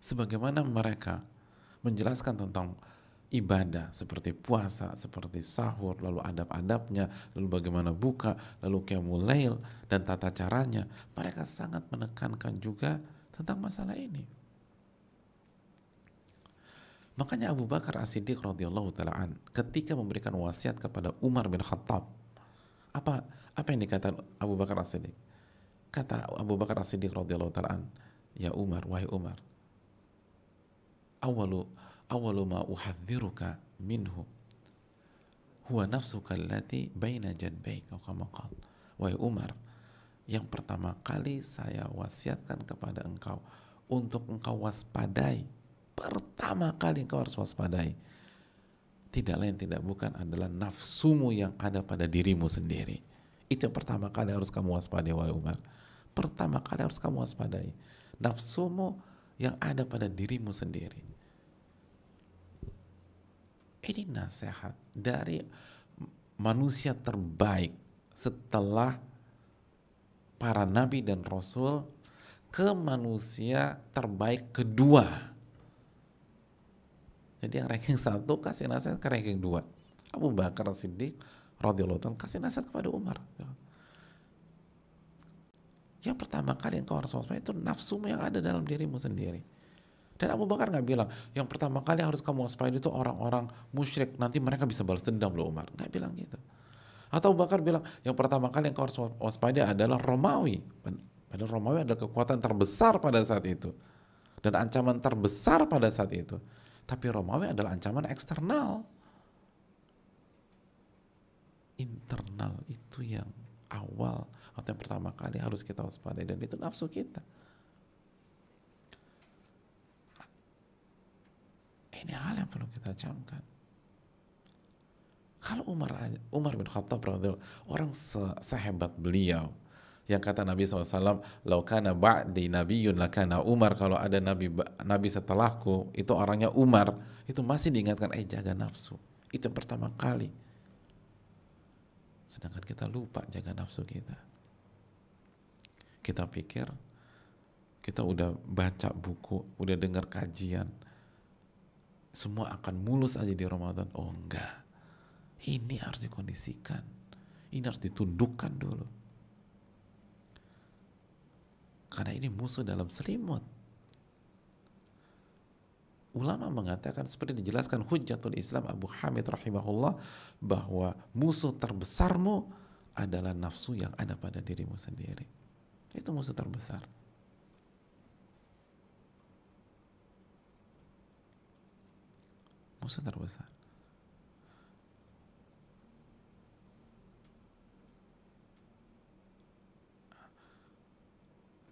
Sebagaimana mereka menjelaskan tentang ibadah seperti puasa, seperti sahur, lalu adab-adabnya, lalu bagaimana buka, lalu qiyamul lail dan tata caranya, mereka sangat menekankan juga tentang masalah ini. Makanya Abu Bakar As-Siddiq radhiyallahu ta'ala ketika memberikan wasiat kepada Umar bin Khattab, apa yang dikatakan Abu Bakar As-Siddiq? Kata Abu Bakar As-Siddiq radhiyallahu ta'ala, ya Umar, wahai Umar, awalu ma uhadziruka minhu huwa nafsuka allati baina janbayk, kama qala. Wahai Umar, yang pertama kali saya wasiatkan kepada engkau untuk engkau waspadai, pertama kali engkau harus waspadai, tidak lain tidak bukan adalah nafsumu yang ada pada dirimu sendiri. Itu yang pertama kali harus kamu waspadai, wahai Umar. Pertama kali harus kamu waspadai nafsumu yang ada pada dirimu sendiri. Ini nasihat dari manusia terbaik setelah para nabi dan rasul ke manusia terbaik kedua. Jadi yang ranking 1 kasih nasihat ke ranking 2. Abu Bakar Siddiq radhiyallahu anhu kasih nasihat kepada Umar. Yang pertama kali engkau harus waspada itu nafsumu yang ada dalam dirimu sendiri. Dan Abu Bakar nggak bilang yang pertama kali harus kamu waspada itu orang-orang musyrik, nanti mereka bisa balas dendam loh Umar. Nggak bilang gitu. Atau Abu Bakar bilang yang pertama kali yang kau harus waspada adalah Romawi. Padahal Romawi adalah kekuatan terbesar pada saat itu dan ancaman terbesar pada saat itu. Tapi Romawi adalah ancaman eksternal. Internal itu yang awal atau yang pertama kali harus kita waspadai, dan itu nafsu kita. Ini hal yang perlu kita camkan. Kalau Umar bin Khattab orang sehebat beliau, yang kata Nabi SAW, "Lau kana ba'di nabiyyun lakana Umar," kalau ada nabi setelahku itu orangnya Umar, itu masih diingatkan jaga nafsu. Itu yang pertama kali. Sedangkan kita lupa jaga nafsu kita. Kita pikir kita udah baca buku, udah dengar kajian, semua akan mulus aja di Ramadan. Oh enggak. Ini harus dikondisikan. Ini harus ditundukkan dulu. Karena ini musuh dalam selimut. Ulama mengatakan seperti dijelaskan Hujjatul Islam Abu Hamid rahimahullah, bahwa musuh terbesarmu adalah nafsu yang ada pada dirimu sendiri. Itu musuh terbesar. Musuh terbesar.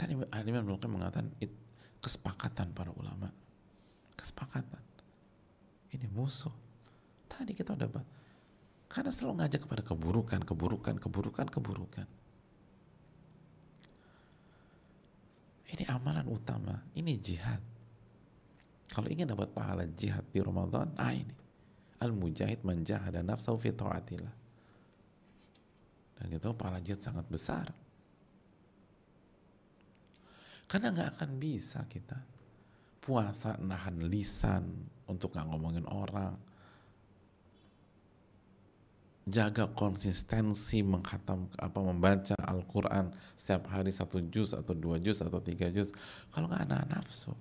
Dan Imam Ibnu Qayyim mengatakan kesepakatan para ulama, kesepakatan ini musuh. Tadi kita udah bahas, karena selalu ngajak kepada keburukan. Ini amalan utama, ini jihad. Kalau ingin dapat pahala jihad di Ramadan, ini al-mujahid man jahada nafsahu fi ta'atillah. Dan itu pahala jihad sangat besar. Karena nggak akan bisa kita puasa nahan lisan untuk nggak ngomongin orang, jaga konsistensi membaca Al-Quran setiap hari 1 juz atau 2 juz atau 3 juz. Kalau nggak nahan nafsu,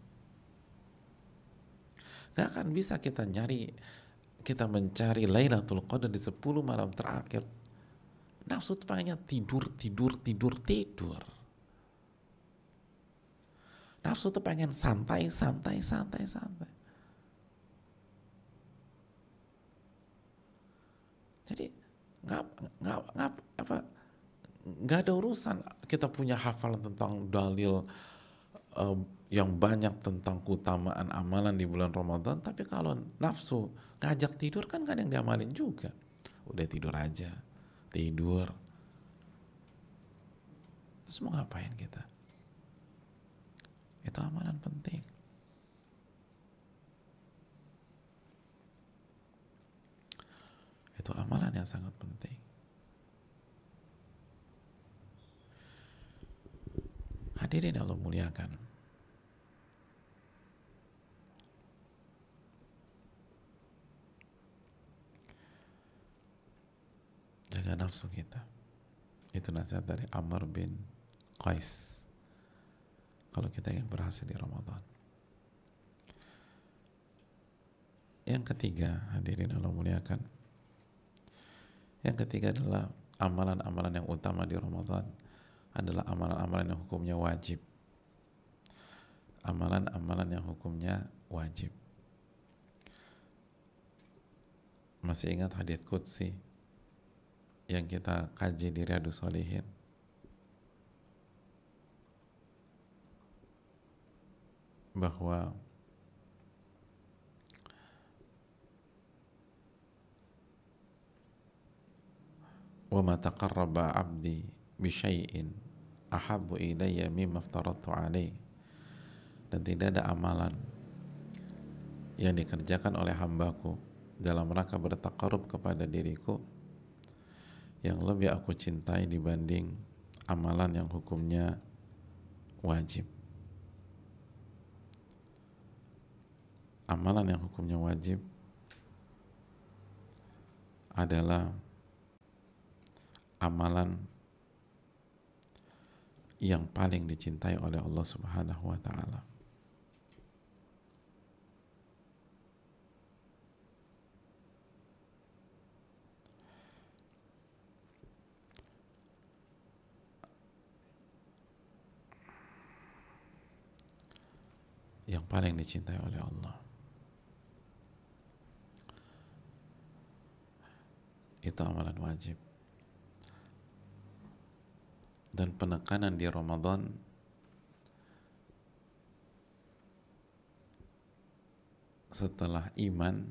nggak akan bisa kita mencari Lailatul Qadar di 10 malam terakhir. Nafsu itu pengennya tidur. Nafsu tuh pengen santai. Jadi nggak ada urusan kita punya hafalan tentang dalil yang banyak tentang keutamaan amalan di bulan Ramadan, tapi kalau nafsu ngajak tidur kan ada yang diamalin juga. Udah tidur aja, tidur. Terus mau ngapain kita? Itu amalan penting. Itu amalan yang sangat penting. Hadirin Allah muliakan. Jaga nafsu kita. Itu nasihat dari Amr bin Qais. Kalau kita ingin berhasil di Ramadan. Yang ketiga, hadirin Allah muliakan. Yang ketiga adalah amalan-amalan yang utama di Ramadan adalah amalan-amalan yang hukumnya wajib. Amalan-amalan yang hukumnya wajib. Masih ingat hadits qudsi yang kita kaji di Riyadhus Shalihin? Bahwa wa ma taqarraba 'abdi bi syai'in ahabbu ilayya mimma aftaradtu 'alaihi, dan tidak ada amalan yang dikerjakan oleh hambaku dalam rangka bertaqarrub kepada diriku yang lebih aku cintai dibanding amalan yang hukumnya wajib. Amalan yang hukumnya wajib adalah amalan yang paling dicintai oleh Allah Subhanahu wa ta'ala. Yang paling dicintai oleh Allah itu amalan wajib. Dan penekanan di Ramadan setelah iman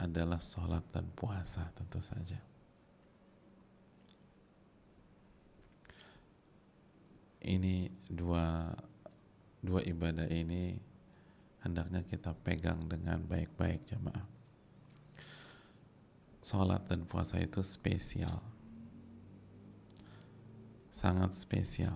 adalah sholat dan puasa, tentu saja. Ini dua ibadah ini hendaknya kita pegang dengan baik-baik, jamaah. Sholat dan puasa itu spesial, sangat spesial.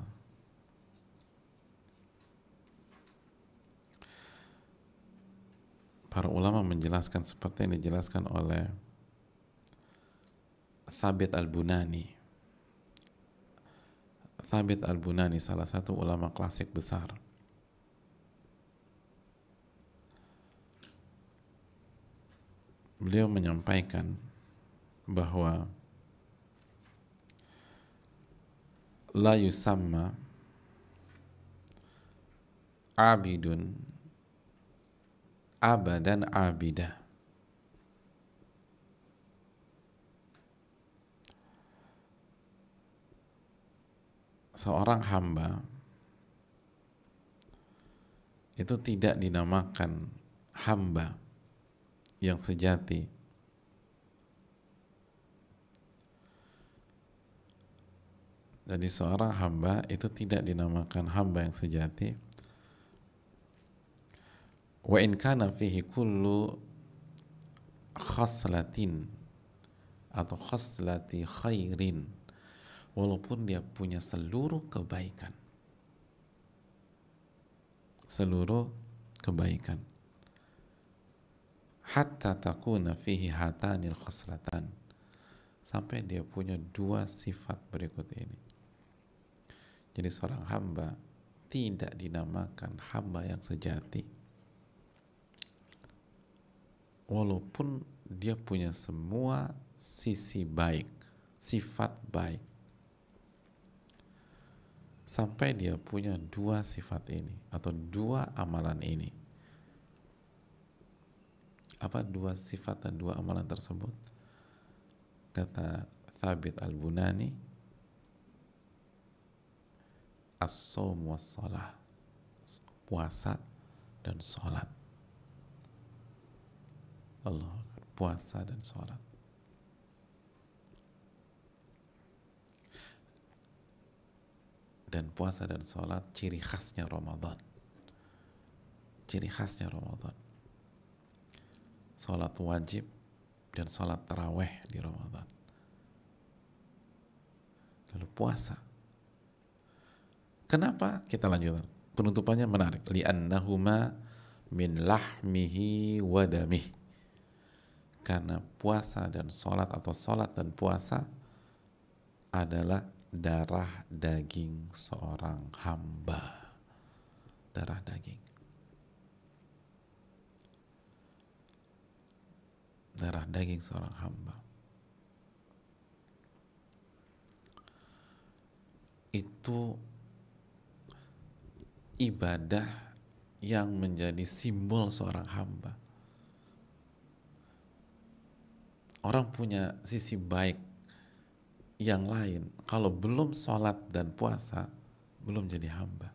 Para ulama menjelaskan seperti yang dijelaskan oleh Thabit al-Bunani. Thabit al-Bunani, salah satu ulama klasik besar. Beliau menyampaikan bahwa la yusamma abidun abadan abidah. Seorang hamba itu tidak dinamakan hamba yang sejati Jadi seorang hamba itu tidak dinamakan hamba yang sejati. Wa in kana fihi kullu khaslatin atau khaslati khairin, walaupun dia punya seluruh kebaikan, hatta takuna fihi hatanil khaslatan, sampai dia punya dua sifat berikut ini. Jadi seorang hamba tidak dinamakan hamba yang sejati walaupun dia punya semua sisi baik, sifat baik, sampai dia punya dua sifat ini atau dua amalan ini. Apa dua sifat dan dua amalan tersebut? Kata Thabit al-Bunani, as-sawm was-salah, puasa dan sholat. Allah, puasa dan sholat. Dan puasa dan sholat ciri khasnya Ramadan. Ciri khasnya Ramadan. Sholat wajib dan sholat taraweh di Ramadan. Lalu puasa. Kenapa? Kita lanjutkan. Penutupannya menarik. Li'annahuma min lahmihi wa damih. Karena puasa dan sholat atau sholat dan puasa adalah darah daging seorang hamba. Darah daging. Darah daging seorang hamba. Itu ibadah yang menjadi simbol seorang hamba. orang punya sisi baik yang lain, kalau belum sholat dan puasa, belum jadi hamba.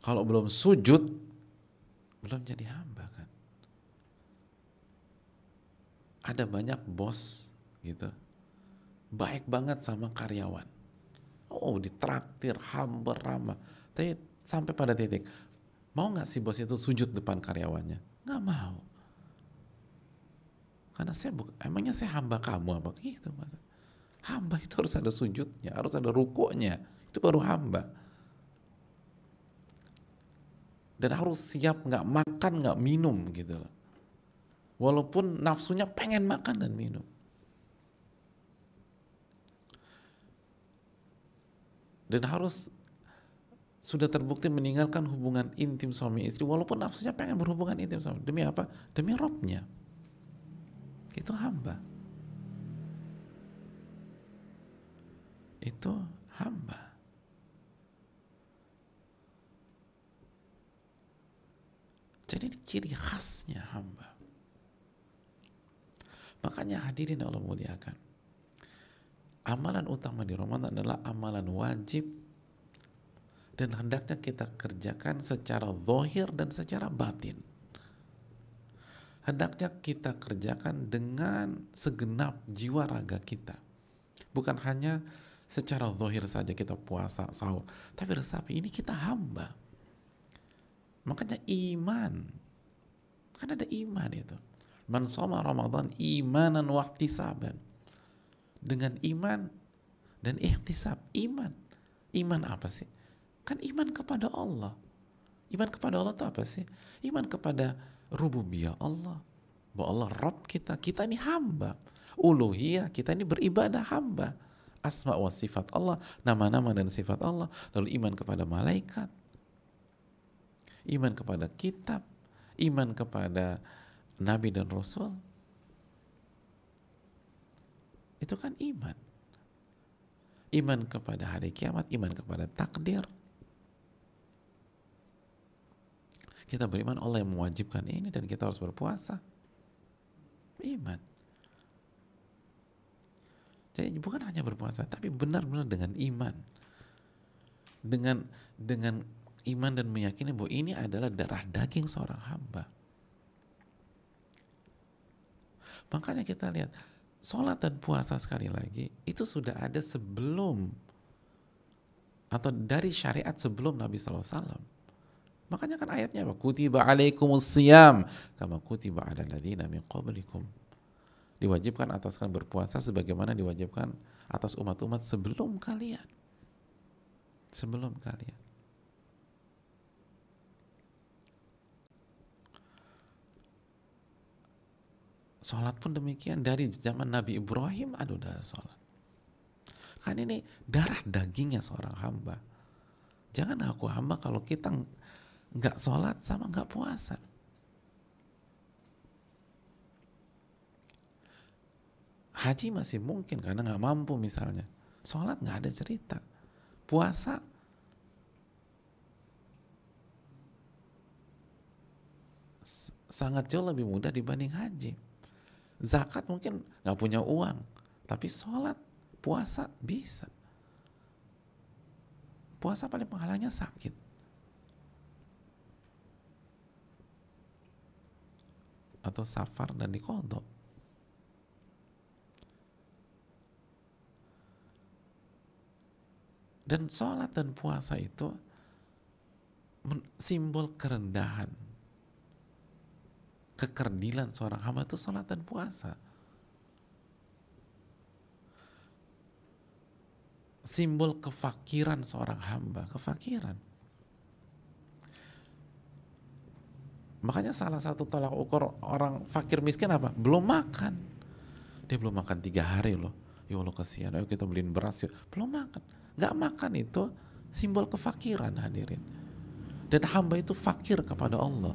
Kalau belum sujud, belum jadi hamba kan. Ada banyak bos gitu, baik banget sama karyawan. Oh, ditraktir, hambar, ramah. Tapi sampai pada titik, mau nggak si bos itu sujud depan karyawannya? Nggak mau. Karena emangnya saya hamba kamu apa gitu? Hamba itu harus ada sujudnya, harus ada rukuknya. Itu baru hamba. Dan harus siap nggak makan, nggak minum gitu loh. Walaupun nafsunya pengen makan dan minum. Dan harus sudah terbukti meninggalkan hubungan intim suami istri walaupun nafsunya pengen berhubungan intim suami. Demi apa? Demi Robnya. Itu hamba. Itu hamba. Jadi ciri khasnya hamba. Makanya hadirin Allah muliakan. Amalan utama di Ramadan adalah amalan wajib dan hendaknya kita kerjakan secara zahir dan secara batin. Hendaknya kita kerjakan dengan segenap jiwa raga kita. Bukan hanya secara zahir saja kita puasa, sahur, tapi resapi ini kita hamba. Makanya iman, kan ada iman itu. Man shoma Ramadan imanan wa ihtisaban. Dengan iman dan ihtisab. Iman apa sih? Kan iman kepada Allah. Iman kepada Allah itu apa sih? Iman kepada rububiyah Allah, bahwa Allah Rabb kita ini hamba. Uluhiyah, kita ini beribadah hamba. Asma wa sifat Allah, nama-nama dan sifat Allah. Lalu iman kepada malaikat, iman kepada kitab, iman kepada nabi dan rasul. Itu kan iman. Iman kepada hari kiamat, iman kepada takdir. Kita beriman Allah yang mewajibkan ini dan kita harus berpuasa. Iman. Jadi bukan hanya berpuasa, tapi benar-benar dengan iman. Dengan iman dan meyakini bahwa ini adalah darah daging seorang hamba. Makanya kita lihat, sholat dan puasa sekali lagi, itu sudah ada sebelum, atau dari syariat sebelum Nabi SAW. Makanya kan ayatnya apa? Kutiba alaikumus siyam kama kutiba alal ladzina min qablikum. Diwajibkan atas kalian berpuasa sebagaimana diwajibkan atas umat-umat sebelum kalian. Sebelum kalian. Sholat pun demikian, dari zaman Nabi Ibrahim udah sholat. Kan ini darah dagingnya seorang hamba. Jangan aku hamba kalau kita nggak sholat sama nggak puasa. Haji masih mungkin karena nggak mampu misalnya. Sholat nggak ada cerita. Puasa sangat jauh lebih mudah dibanding haji. Zakat mungkin nggak punya uang, tapi sholat, puasa bisa. Puasa paling penghalangnya sakit. Atau safar dan diqadha. Dan sholat dan puasa itu simbol kerendahan, kekerdilan seorang hamba itu sholat dan puasa. Simbol kefakiran seorang hamba, kefakiran. Makanya salah satu tolak ukur orang fakir miskin apa? Belum makan. Dia belum makan 3 hari loh. Ya Allah kasihan, ayo kita beliin beras yuk. Belum makan. Gak makan itu simbol kefakiran hadirin. Dan hamba itu fakir kepada Allah.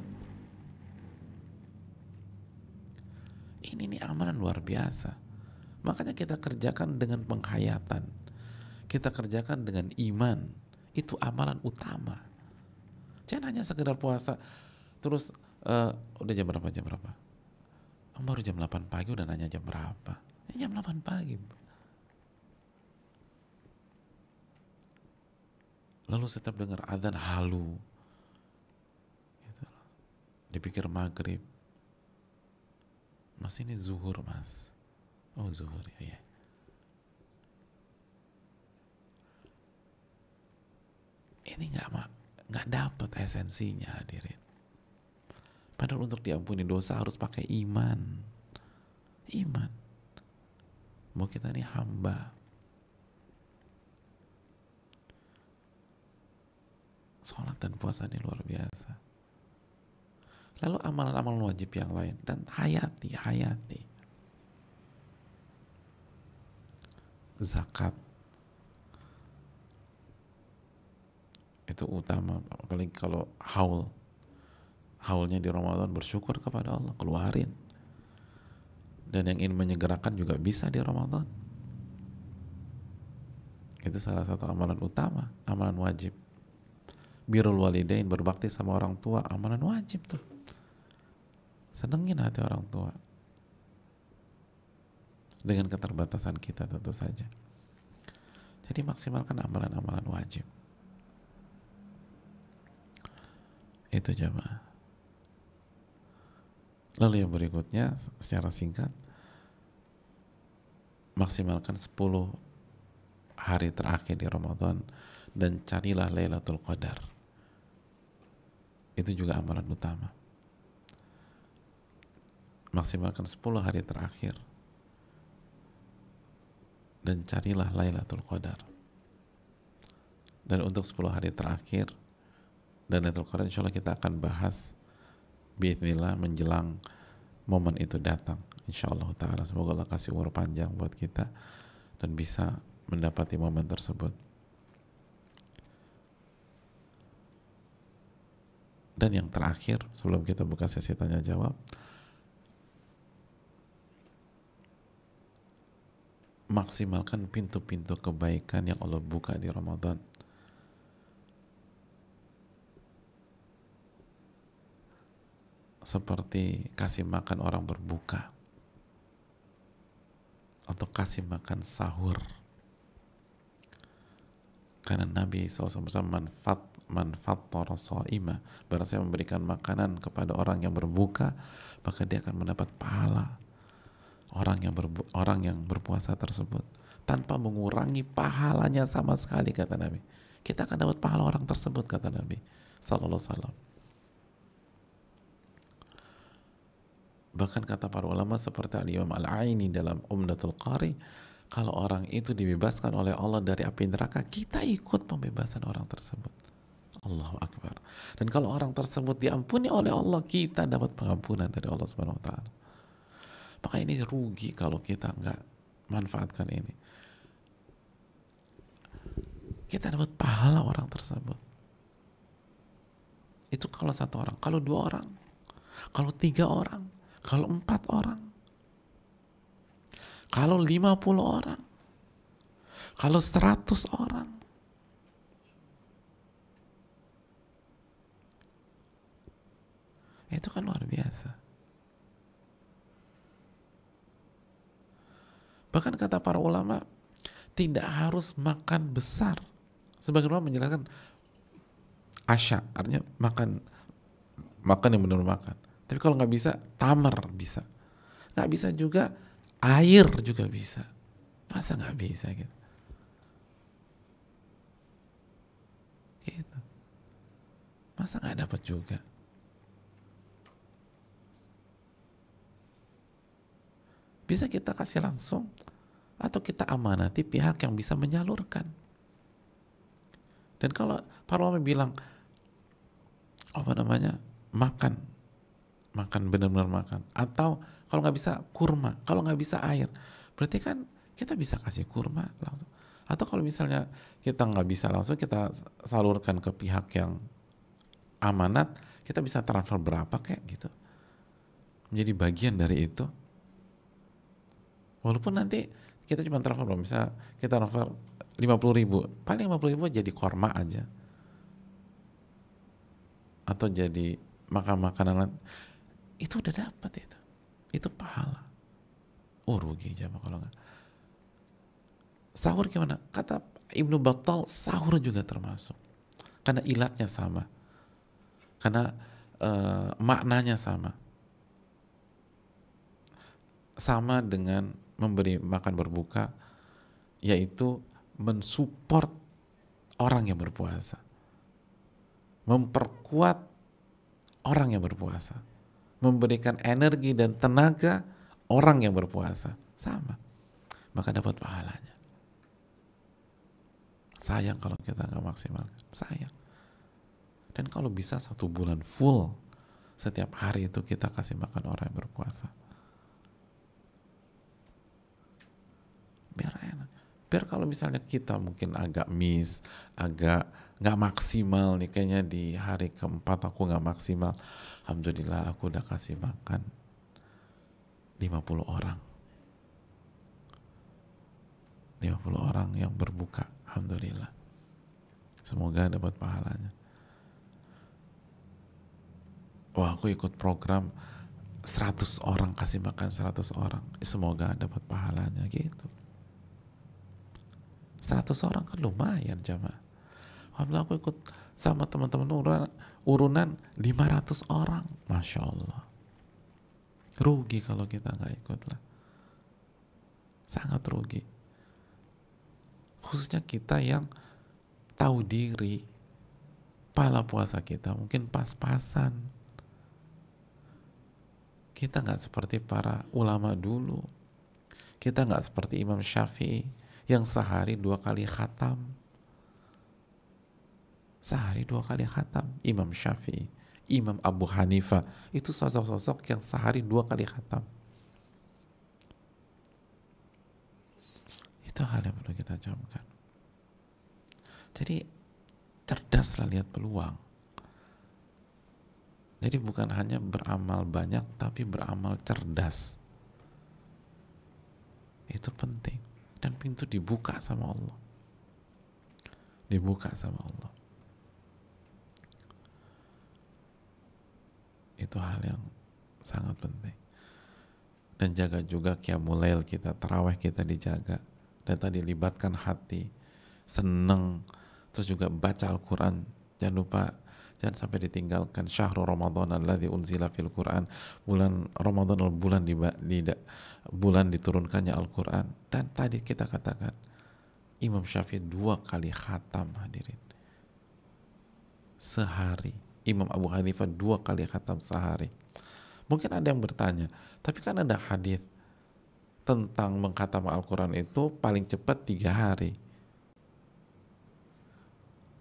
Ini amalan luar biasa. Makanya kita kerjakan dengan penghayatan. Kita kerjakan dengan iman. Itu amalan utama. Jangan hanya sekedar puasa terus udah jam berapa? Baru jam 8 pagi udah nanya jam berapa. Jam 8 pagi. Lalu setiap dengar adzan halu. Gitu. Dipikir maghrib. Mas ini zuhur mas. Oh zuhur ya. Ini nggak dapet esensinya hadirin. Padahal untuk diampuni dosa harus pakai iman. Iman. Mau kita ini hamba. Sholat dan puasa ini luar biasa. Lalu amalan-amalan wajib yang lain. Dan hayati. Zakat. Itu utama. Apalagi kalau haulnya di Ramadan, bersyukur kepada Allah, keluarin. Dan yang ingin menyegerakan juga bisa di Ramadan. Itu salah satu amalan utama, amalan wajib. Birrul walidain, berbakti sama orang tua, amalan wajib tuh. Senengin hati orang tua. Dengan keterbatasan kita tentu saja. Jadi maksimalkan amalan-amalan wajib. Itu jamaah. Lalu yang berikutnya secara singkat, maksimalkan 10 hari terakhir di Ramadan dan carilah Lailatul Qadar. Itu juga amalan utama. Maksimalkan 10 hari terakhir dan carilah Lailatul Qadar. Dan untuk 10 hari terakhir dan Lailatul Qadar, insya Allah kita akan bahas biidznillah menjelang momen itu datang, insyaallah ta'ala. Semoga Allah kasih umur panjang buat kita dan bisa mendapati momen tersebut. Dan yang terakhir sebelum kita buka sesi tanya jawab, maksimalkan pintu-pintu kebaikan yang Allah buka di Ramadan. Seperti kasih makan orang berbuka atau kasih makan sahur. Karena Nabi SAW manfaat sha'ima, barang saya memberikan makanan kepada orang yang berbuka, maka dia akan mendapat pahala orang yang berpuasa tersebut tanpa mengurangi pahalanya sama sekali, kata Nabi. Kita akan dapat pahala orang tersebut, kata Nabi sallallahu alaihi wasallam. Bahkan kata para ulama seperti Al-Imam Al-Aini dalam Umdatul Qari, kalau orang itu dibebaskan oleh Allah dari api neraka, kita ikut pembebasan orang tersebut. Allahu Akbar. Dan kalau orang tersebut diampuni oleh Allah, kita dapat pengampunan dari Allah Subhanahu wa taala. Maka ini rugi kalau kita nggak manfaatkan ini. Kita dapat pahala orang tersebut. Itu kalau 1 orang. Kalau 2 orang, kalau 3 orang, kalau 4 orang, kalau 50 orang, kalau 100 orang, itu kan luar biasa. Bahkan kata para ulama, tidak harus makan besar. Sebagian ulama menjelaskan asya, artinya makan yang benar-benar makan. Tapi kalau nggak bisa, tamar bisa. Nggak bisa juga, air juga bisa. Masa nggak bisa gitu? Gitu. Masa nggak dapat juga? Bisa kita kasih langsung, atau kita amanati pihak yang bisa menyalurkan. Dan kalau para ulama bilang makan benar-benar makan, atau kalau nggak bisa kurma, kalau nggak bisa air, berarti kan kita bisa kasih kurma langsung. Atau kalau misalnya kita nggak bisa langsung, kita salurkan ke pihak yang amanat, kita bisa transfer berapa kayak gitu, menjadi bagian dari itu. Walaupun nanti kita cuma transfer, misalnya kita transfer 50.000, paling 50.000 jadi korma aja, atau jadi makanan, itu udah dapat itu. Itu pahala. Oh rugi jamaah kalau nggak. Sahur gimana? Kata Ibnu Battal, sahur juga termasuk. Karena ilatnya sama. Karena maknanya sama. Sama dengan memberi makan berbuka, yaitu mensupport orang yang berpuasa. Memperkuat orang yang berpuasa. Memberikan energi dan tenaga orang yang berpuasa. Sama. Maka dapat pahalanya. Sayang kalau kita nggak maksimal. Sayang. Dan kalau bisa 1 bulan full, setiap hari itu kita kasih makan orang yang berpuasa. Biar enak. Biar kalau misalnya kita mungkin agak miss, agak nggak maksimal nih, kayaknya di hari keempat aku nggak maksimal. Alhamdulillah aku udah kasih makan 50 orang. 50 orang yang berbuka. Alhamdulillah. Semoga dapat pahalanya. Wah, aku ikut program 100 orang, kasih makan 100 orang. Semoga dapat pahalanya gitu. 100 orang kan lumayan jamaah. Alhamdulillah aku ikut sama teman-teman urunan 500 orang. Masya Allah. Rugi kalau kita nggak ikut lah. Sangat rugi. Khususnya kita yang tahu diri, pahala puasa kita mungkin pas-pasan. Kita nggak seperti para ulama dulu. Kita nggak seperti Imam Syafi'i yang sehari 2 kali khatam. Sehari 2 kali khatam. Imam Syafi'i, Imam Abu Hanifah, itu sosok-sosok yang sehari 2 kali khatam. Itu hal yang perlu kita camkan. Jadi cerdaslah lihat peluang. Jadi bukan hanya beramal banyak, tapi beramal cerdas. Itu penting. Dan pintu dibuka sama Allah. Dibuka sama Allah. Itu hal yang sangat penting. Dan jaga juga qiyamul lail kita, tarawih kita dijaga. Dan tadi libatkan hati, seneng, terus juga baca Al-Quran. Jangan lupa, jangan sampai ditinggalkan. Syahrul Ramadan alladzi unzila fil Quran. Bulan Ramadan adalah bulan diturunkannya Al-Quran. Dan tadi kita katakan Imam Syafi'i 2 kali khatam, hadirin, sehari. Imam Abu Hanifah 2 kali khatam sehari. Mungkin ada yang bertanya, tapi kan ada hadis tentang mengkhatam Al-Quran itu paling cepat 3 hari.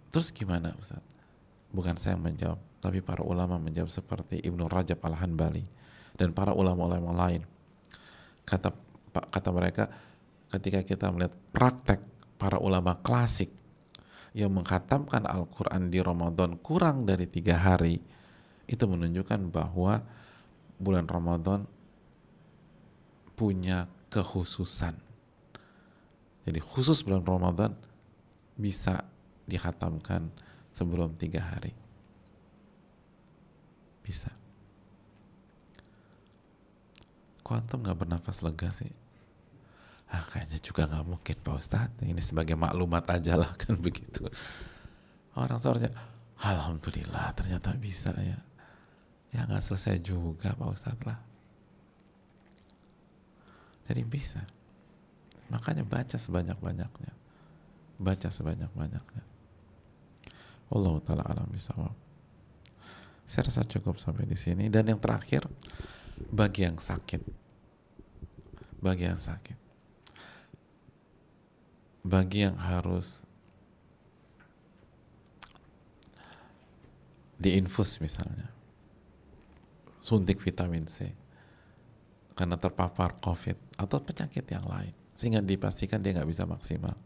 Terus gimana Ustaz? Bukan saya yang menjawab, tapi para ulama menjawab seperti Ibnu Rajab Al-Hanbali dan para ulama-ulama lain. Kata mereka, ketika kita melihat praktek para ulama klasik yang mengkhatamkan Al-Quran di Ramadan kurang dari 3 hari, itu menunjukkan bahwa bulan Ramadan punya kekhususan. Jadi khusus bulan Ramadan bisa dikhatamkan sebelum 3 hari. Bisa. Kok antum gak bernafas lega sih? Kayaknya juga gak mungkin Pak Ustadz. Ini sebagai maklumat aja lah, kan begitu. Orang seharusnya, alhamdulillah ternyata bisa ya. Ya gak selesai juga Pak Ustadz lah. Jadi bisa. Makanya baca sebanyak-banyaknya. Baca sebanyak-banyaknya. Wallahu ta'ala alam bisawab. Saya rasa cukup sampai di sini. Dan yang terakhir, bagi yang sakit, bagi yang harus diinfus misalnya, suntik vitamin C karena terpapar COVID atau penyakit yang lain, sehingga dipastikan dia nggak bisa maksimal.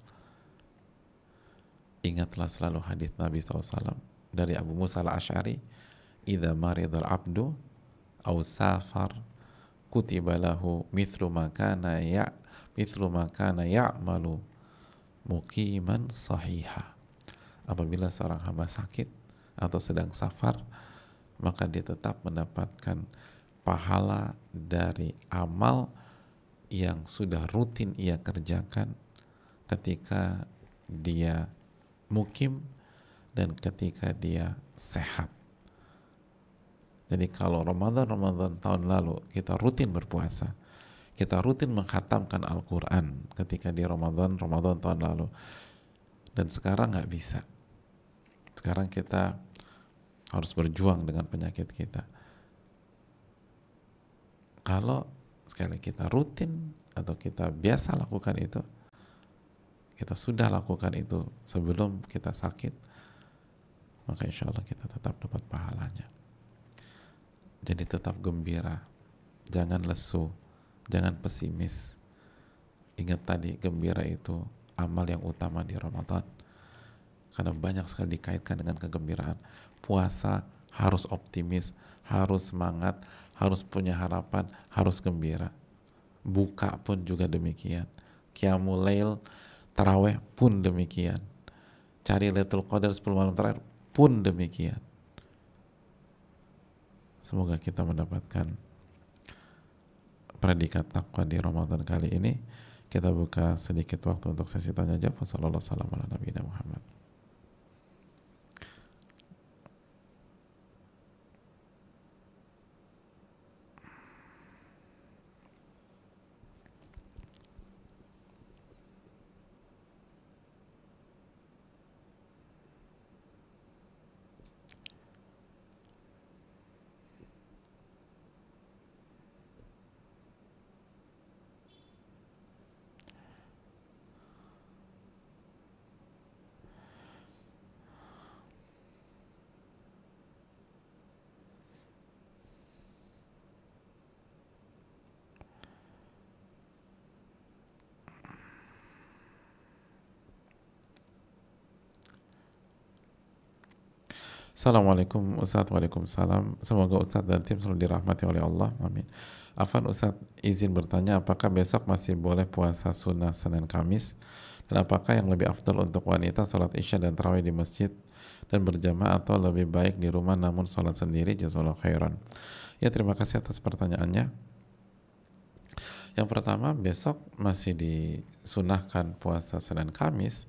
Ingatlah selalu hadis Nabi SAW dari Abu Musa al-Ash'ari, idza maridul abdu aw safar kutiba lahu mithlu ma kana ya'malu muqiman sahiha. Apabila seorang hamba sakit atau sedang safar, maka dia tetap mendapatkan pahala dari amal yang sudah rutin ia kerjakan ketika dia mukim dan ketika dia sehat. Jadi kalau Ramadan tahun lalu kita rutin berpuasa, kita rutin menghatamkan Al-Quran ketika di Ramadan tahun lalu, dan sekarang nggak bisa. Sekarang kita harus berjuang dengan penyakit kita. Kalau sekali kita rutin atau kita biasa lakukan itu, kita sudah lakukan itu sebelum kita sakit, maka insya Allah kita tetap dapat pahalanya. Jadi tetap gembira, jangan lesu, jangan pesimis. Ingat tadi, gembira itu amal yang utama di Ramadan, karena banyak sekali dikaitkan dengan kegembiraan. Puasa harus optimis, harus semangat, harus punya harapan, harus gembira. Buka pun juga demikian. Qiyamul Lail, taraweh pun demikian. Cari Lailatul Qadar 10 malam terakhir pun demikian. Semoga kita mendapatkan predikat takwa di Ramadan kali ini. Kita buka sedikit waktu untuk sesi tanya jawab. Wassalamualaikum warahmatullahi wabarakatuh. Assalamualaikum Ustadz. Waalaikumsalam. Semoga Ustadz dan tim selalu dirahmati oleh Allah. Amin. Afan, Ustadz izin bertanya, apakah besok masih boleh puasa sunnah Senin Kamis? Dan apakah yang lebih afdal untuk wanita salat isya dan tarawih di masjid dan berjamaah, atau lebih baik di rumah namun salat sendiri? Jazakallahu khairan. Ya, terima kasih atas pertanyaannya. Yang pertama, besok masih disunahkan puasa Senin Kamis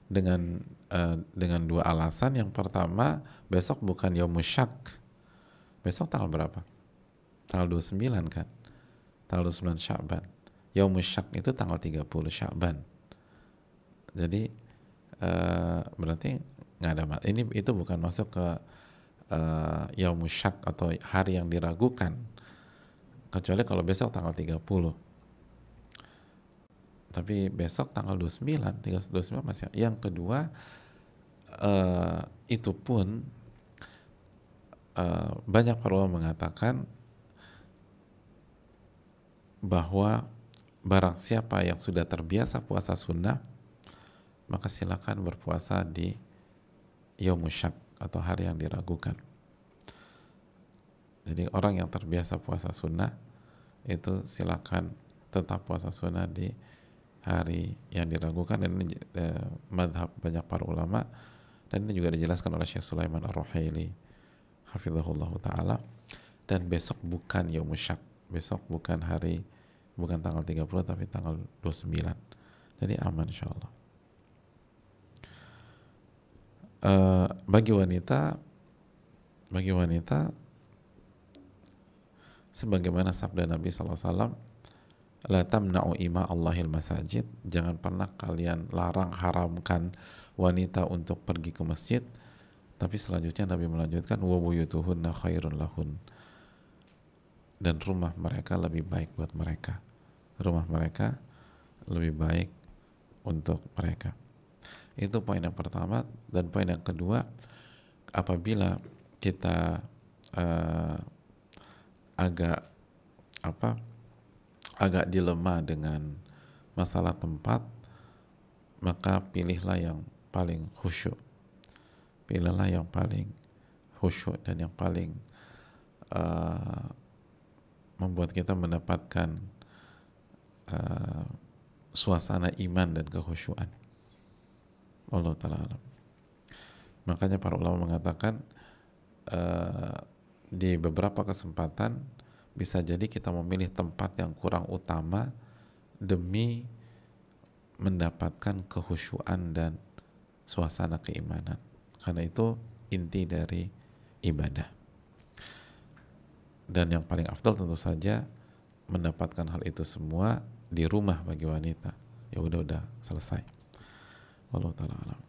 dengan dua alasan. Yang pertama, besok bukan Yaumus Syak. Besok tanggal berapa? Tanggal 29 kan? Tanggal 29 Sya'ban. Yaumus Syak itu tanggal 30 Sya'ban. Jadi berarti nggak ada itu bukan masuk ke Yaumus Syak atau hari yang diragukan, kecuali kalau besok tanggal 30. Tapi besok tanggal 29 masih. Yang kedua, itu pun banyak para ulama mengatakan bahwa barang siapa yang sudah terbiasa puasa sunnah, maka silakan berpuasa di Yaumus Syak atau hari yang diragukan. Jadi orang yang terbiasa puasa sunnah itu silakan tetap puasa sunnah di hari yang diragukan. Dan ini madhab banyak para ulama, dan ini juga dijelaskan oleh Syekh Sulaiman Ar-Ruhaili hafizahullah ta'ala. Dan besok bukan Yaumus Syak, besok bukan tanggal 30 tapi tanggal 29, jadi aman insyaallah. Bagi wanita sebagaimana sabda Nabi SAW, la tamna'u ima Allahil masajid, jangan pernah kalian haramkan wanita untuk pergi ke masjid. Tapi selanjutnya Nabi melanjutkan, wa buyutuhunna khairun lahun, dan rumah mereka lebih baik buat mereka. Rumah mereka lebih baik untuk mereka. Itu poin yang pertama. Dan poin yang kedua, apabila kita agak dilema dengan masalah tempat, maka pilihlah yang paling khusyuk. Pilihlah yang paling khusyuk dan yang paling membuat kita mendapatkan suasana iman dan kekhusyuan. Allah Ta'ala alam. Makanya para ulama mengatakan di beberapa kesempatan bisa jadi kita memilih tempat yang kurang utama demi mendapatkan kekhusyuan dan suasana keimanan. Karena itu inti dari ibadah. Dan yang paling afdal tentu saja mendapatkan hal itu semua di rumah bagi wanita. Ya udah selesai. Wallahu ta'ala alam.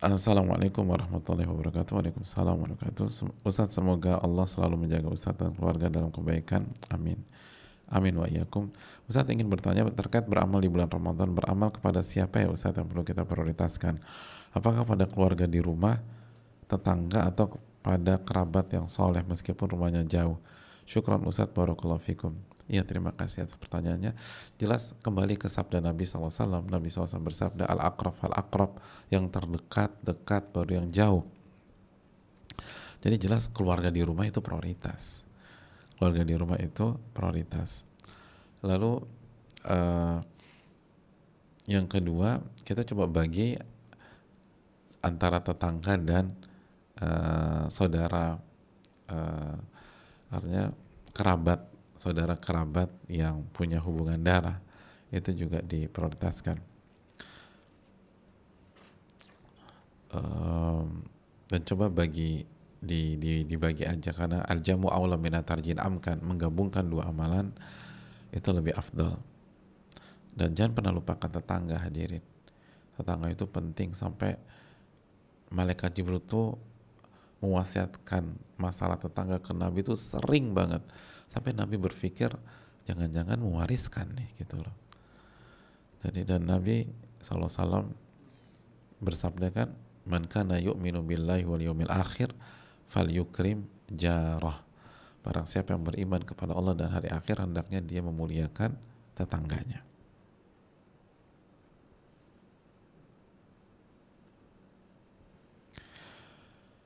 Assalamualaikum warahmatullahi wabarakatuh. Waalaikumsalam warahmatullahi wabarakatuh. Ustaz, semoga Allah selalu menjaga Ustaz dan keluarga dalam kebaikan. Amin. Amin wa iyyakum. Ustaz ingin bertanya terkait beramal di bulan Ramadan. Beramal kepada siapa ya Ustaz yang perlu kita prioritaskan? Apakah pada keluarga di rumah, tetangga, atau pada kerabat yang soleh meskipun rumahnya jauh? Syukran Ustaz, barakallahu fikum. Iya, terima kasih atas pertanyaannya. Jelas kembali ke sabda Nabi SAW. Nabi SAW bersabda, al-aqrab fal-aqrab, yang terdekat, dekat, baru yang jauh. Jadi jelas keluarga di rumah itu prioritas. Keluarga di rumah itu prioritas. Lalu yang kedua, kita coba bagi antara tetangga dan saudara, artinya kerabat, saudara kerabat yang punya hubungan darah, itu juga diprioritaskan. Dan coba dibagi aja, karena al-jamu aula minat tarjin amkan, menggabungkan dua amalan itu lebih afdal. Dan jangan pernah lupakan tetangga, hadirin. Tetangga itu penting, sampai malaikat Jibril itu mewasiatkan masalah tetangga ke Nabi itu sering banget, sampai Nabi berpikir jangan-jangan mewariskan nih gitu loh. Jadi dan Nabi SAW bersabda kan, man kana yu'minu billahi wal yawmil akhir falyukrim jarah. Barang siapa yang beriman kepada Allah dan hari akhir, hendaknya dia memuliakan tetangganya.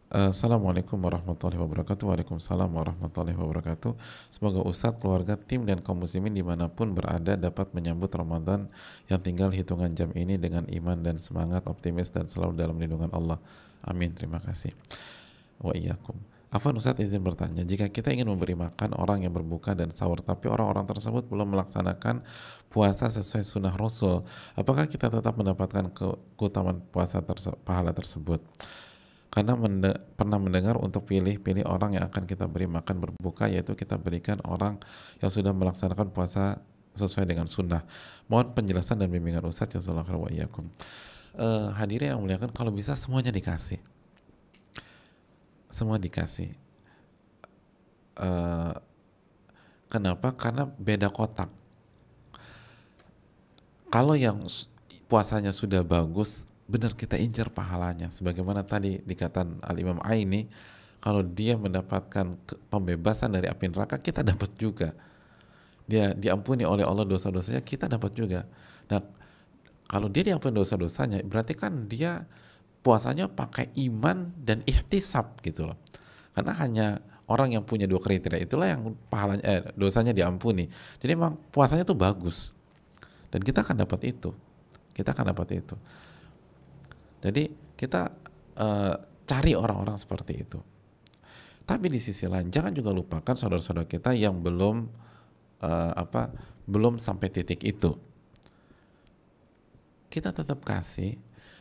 Assalamualaikum warahmatullahi wabarakatuh. Waalaikumsalam warahmatullahi wabarakatuh. Semoga Ustadz, keluarga, tim, dan kaum muslimin dimanapun berada dapat menyambut Ramadan yang tinggal hitungan jam ini dengan iman dan semangat, optimis, dan selalu dalam lindungan Allah. Amin. Terima kasih. Wa iyyakum. Afwan Ustadz, izin bertanya, jika kita ingin memberi makan orang yang berbuka dan sahur, tapi orang-orang tersebut belum melaksanakan puasa sesuai sunnah Rasul, apakah kita tetap mendapatkan keutamaan puasa pahala tersebut? Karena pernah mendengar untuk pilih-pilih orang yang akan kita beri makan berbuka, yaitu kita berikan orang yang sudah melaksanakan puasa sesuai dengan sunnah. Mohon penjelasan dan bimbingan Ustadz, jazakallahu khairan wa iyyakum. Hadirin yang muliakan, kalau bisa semuanya dikasih. Semua dikasih. Kenapa? Karena beda kotak. Kalau yang puasanya sudah bagus, benar kita incar pahalanya. Sebagaimana tadi dikatakan Al-Imam Aini, kalau dia mendapatkan pembebasan dari api neraka, kita dapat juga. Dia diampuni oleh Allah dosa-dosanya, kita dapat juga. Nah, kalau dia diampuni dosa-dosanya, berarti kan dia puasanya pakai iman dan ihtisab gitu loh. Karena hanya orang yang punya dua kriteria itulah yang pahalanya, dosanya diampuni. Jadi memang puasanya tuh bagus. Dan kita akan dapat itu. Kita akan dapat itu. Jadi kita cari orang-orang seperti itu. Tapi di sisi lain jangan juga lupakan saudara-saudara kita yang belum belum sampai titik itu. Kita tetap kasih.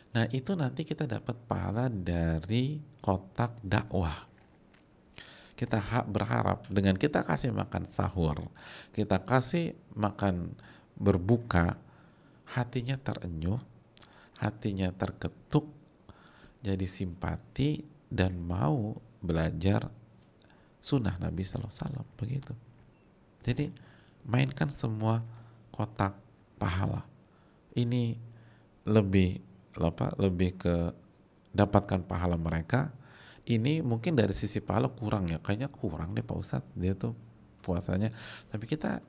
Nah itu nanti kita dapat pahala dari kotak dakwah. Kita berharap dengan kita kasih makan sahur, kita kasih makan berbuka, hatinya terenyuh, hatinya terketuk, jadi simpati dan mau belajar sunnah Nabi SAW, begitu. Jadi mainkan semua kotak pahala. Ini lebih ke dapatkan pahala mereka. Ini mungkin dari sisi pahala kurang ya, kayaknya kurang deh Pak Ustadz dia tuh puasanya. Tapi kita